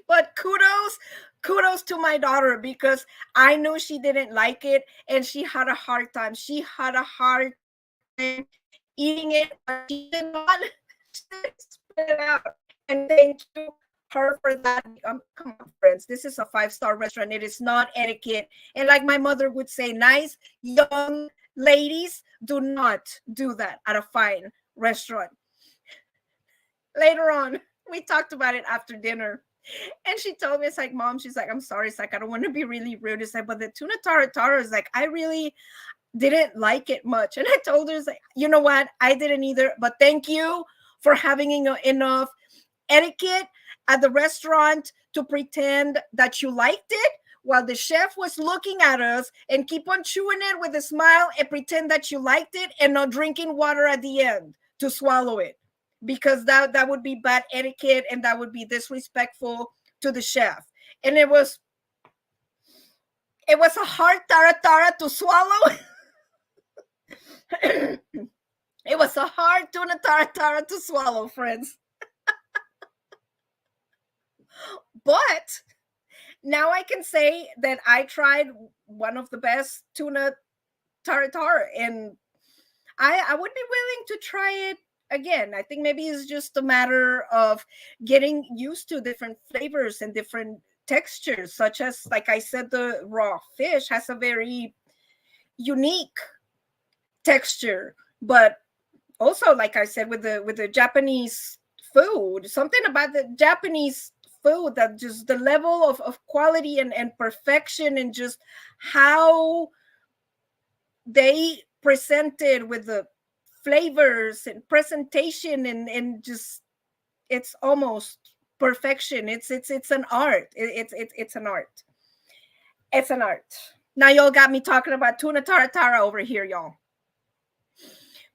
S1: But kudos to my daughter, because I knew she didn't like it, and she had a hard time. She had a hard time eating it, but she did not spit it out. And thank you her for that. Come on, friends. This is a 5-star restaurant. It is not etiquette. And like my mother would say, nice young ladies do not do that at a fine restaurant. Later on, we talked about it after dinner. And she told me, it's like, Mom, she's like, I'm sorry. It's like, I don't want to be really rude. It's like, but the tuna tartare is like, I really didn't like it much. And I told her, it's like, you know what? I didn't either. But thank you for having enough etiquette at the restaurant to pretend that you liked it, while the chef was looking at us, and keep on chewing it with a smile and pretend that you liked it, and not drinking water at the end to swallow it, because that would be bad etiquette, and that would be disrespectful to the chef. And it was a hard taratara to swallow. It was a hard tuna taratara to swallow, friends. But now I can say that I tried one of the best tuna tartare, and I would be willing to try it again. I think maybe it's just a matter of getting used to different flavors and different textures, such as, like I said, the raw fish has a very unique texture. But also, like I said, with the Japanese food, something about the Japanese food, that just the level of quality and perfection, and just how they presented with the flavors and presentation, and just, it's almost perfection. It's an art. It's an art. It's an art. Now y'all got me talking about tuna tartara over here, y'all.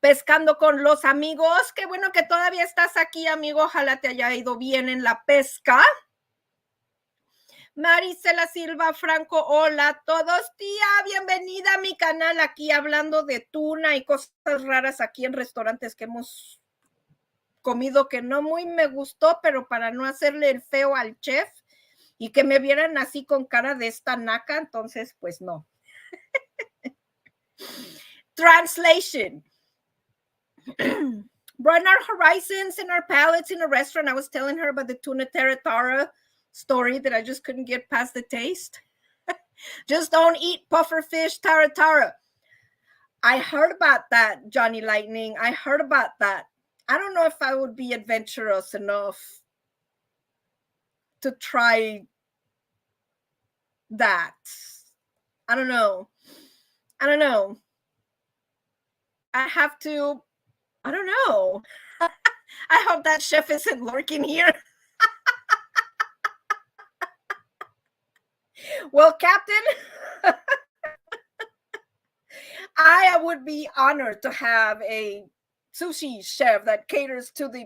S1: Pescando con los amigos. Qué bueno que todavía estás aquí, amigo. Ojalá te haya ido bien en la pesca. Marisela Silva Franco, hola a todos, tía, bienvenida a mi canal, aquí hablando de tuna y cosas raras aquí en restaurantes que hemos comido, que no muy me gustó, pero para no hacerle el feo al chef y que me vieran así con cara de esta naca, entonces pues no. Translation. Broaden our horizons and our palates in a restaurant. I was telling her about the tuna tartare story that I just couldn't get past the taste. Just don't eat puffer fish tartare. I heard about that, Johnny Lightning. I heard about that. I don't know if I would be adventurous enough to try that. I don't know. I don't know. I have to. I don't know. I hope that chef isn't lurking here. Well, Captain, I would be honored to have a sushi chef that caters to the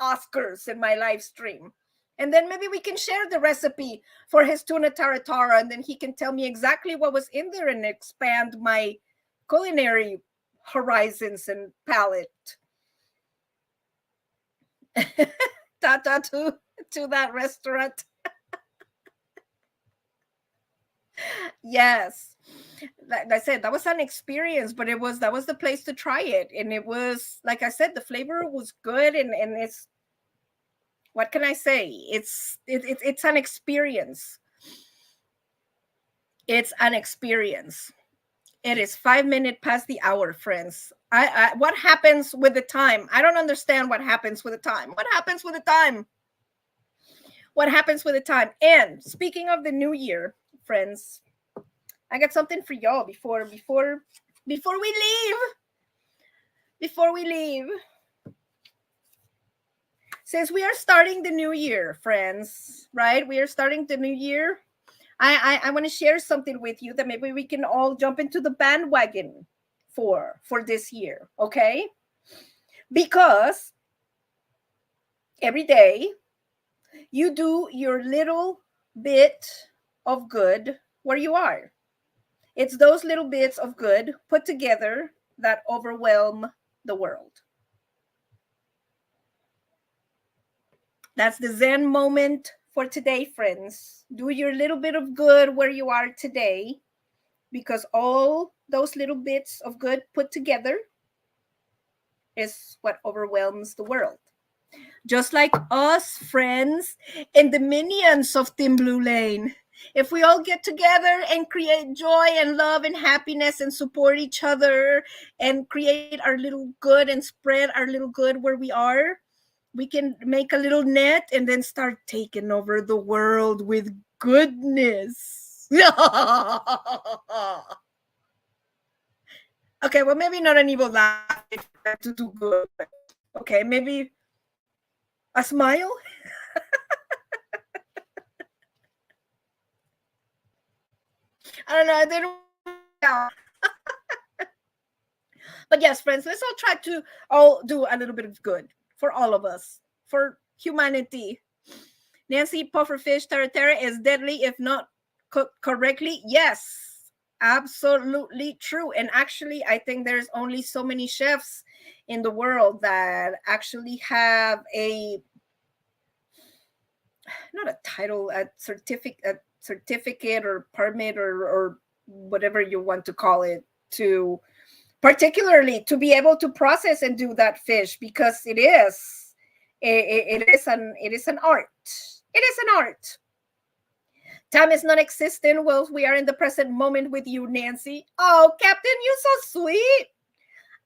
S1: Oscars in my live stream. And then maybe we can share the recipe for his tuna taratara, and then he can tell me exactly what was in there and expand my culinary horizons and palate. Tata to that restaurant. Yes. Like I said, that was an experience, but that was the place to try it. And it was, like I said, the flavor was good, and it's, what can I say? It's an experience. It's an experience. It is 5 minutes past the hour, friends. What happens with the time? I don't understand what happens with the time. What happens with the time? What happens with the time? And speaking of the new year, friends, I got something for y'all before we leave. Before we leave. Since we are starting the new year, friends, right? We are starting the new year. I want to share something with you that maybe we can all jump into the bandwagon for this year, okay? Because every day you do your little bit of good where you are. It's those little bits of good put together that overwhelm the world. That's the Zen moment for today, friends. Do your little bit of good where you are today, because all those little bits of good put together is what overwhelms the world. Just like us, friends, and the minions of Team Blue Lane. If we all get together and create joy and love and happiness and support each other and create our little good and spread our little good where we are, we can make a little net and then start taking over the world with goodness. Okay, well, maybe not an evil laugh to do good. Okay, maybe a smile. I don't know. I didn't. But yes, friends, let's all try to all do a little bit of good for all of us, for humanity. Nancy Pufferfish Taratera is deadly if not cooked correctly. Yes, absolutely true. And actually, I think there's only so many chefs in the world that actually have a, not a title, a certificate or permit or whatever you want to call it, to particularly to be able to process and do that fish, because it is an art. It is an art. Time is non existent. Well, we are in the present moment with you, Nancy. Oh, Captain, you're so sweet.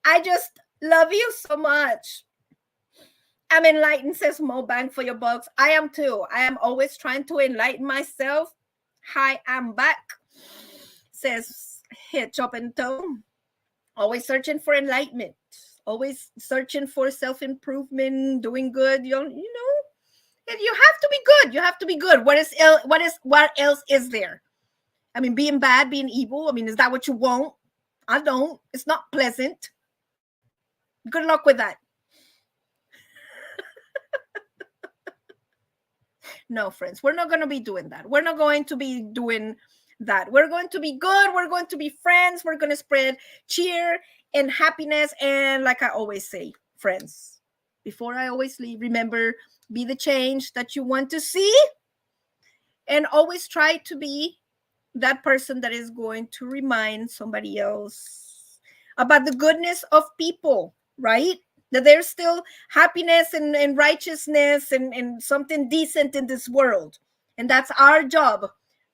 S1: I just love you so much. I'm enlightened, says Mo. Bang for your bucks. I am too. I am always trying to enlighten myself. Hi, I'm back, says Hitch Up and Toe. Always searching for enlightenment. Always searching for self-improvement, doing good. You know, you have to be good. You have to be good. What else is there? I mean, being bad, being evil. I mean, is that what you want? I don't. It's not pleasant. Good luck with that. No, friends, we're not going to be doing that. We're not going to be doing that. We're going to be good. We're going to be friends. We're going to spread cheer and happiness. And like I always say, friends, before I always leave, remember, be the change that you want to see, and always try to be that person that is going to remind somebody else about the goodness of people, right? That there's still happiness and righteousness and something decent in this world. And that's our job,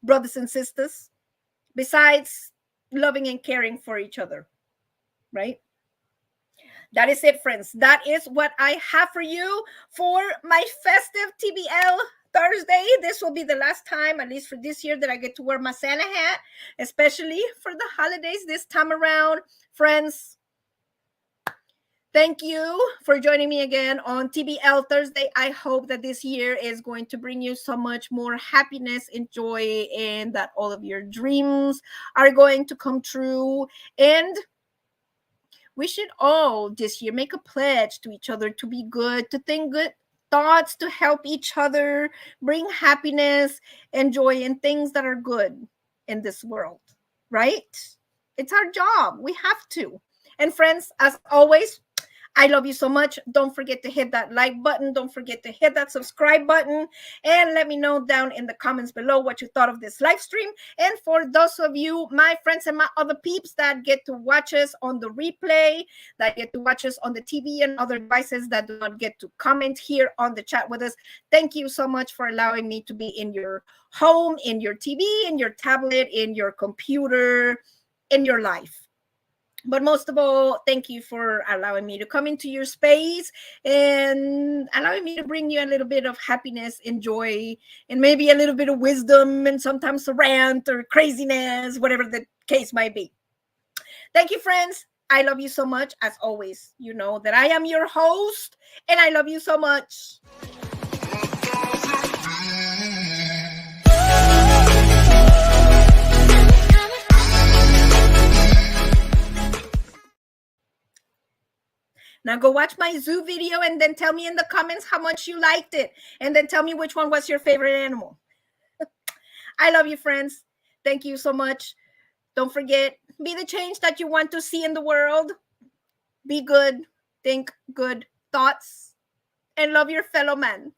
S1: brothers and sisters, besides loving and caring for each other, right? That is it, friends. That is what I have for you for my festive TBL Thursday. This will be the last time, at least for this year, that I get to wear my Santa hat, especially for the holidays this time around. Friends, thank you for joining me again on TBL Thursday. I hope that this year is going to bring you so much more happiness and joy, and that all of your dreams are going to come true. And we should all this year make a pledge to each other to be good, to think good thoughts, to help each other, bring happiness and joy and things that are good in this world, right? It's our job. We have to. And friends, as always, I love you so much. Don't forget to hit that like button. Don't forget to hit that subscribe button. And let me know down in the comments below what you thought of this live stream. And for those of you, my friends and my other peeps that get to watch us on the replay, that get to watch us on the TV and other devices that do not get to comment here on the chat with us, thank you so much for allowing me to be in your home, in your TV, in your tablet, in your computer, in your life. But most of all, thank you for allowing me to come into your space and allowing me to bring you a little bit of happiness and joy and maybe a little bit of wisdom and sometimes a rant or craziness, whatever the case might be. Thank you, friends. I love you so much. As always, you know that I am your host and I love you so much. Now go watch my zoo video and then tell me in the comments how much you liked it. And then tell me which one was your favorite animal. I love you, friends. Thank you so much. Don't forget, be the change that you want to see in the world. Be good, think good thoughts, and love your fellow man.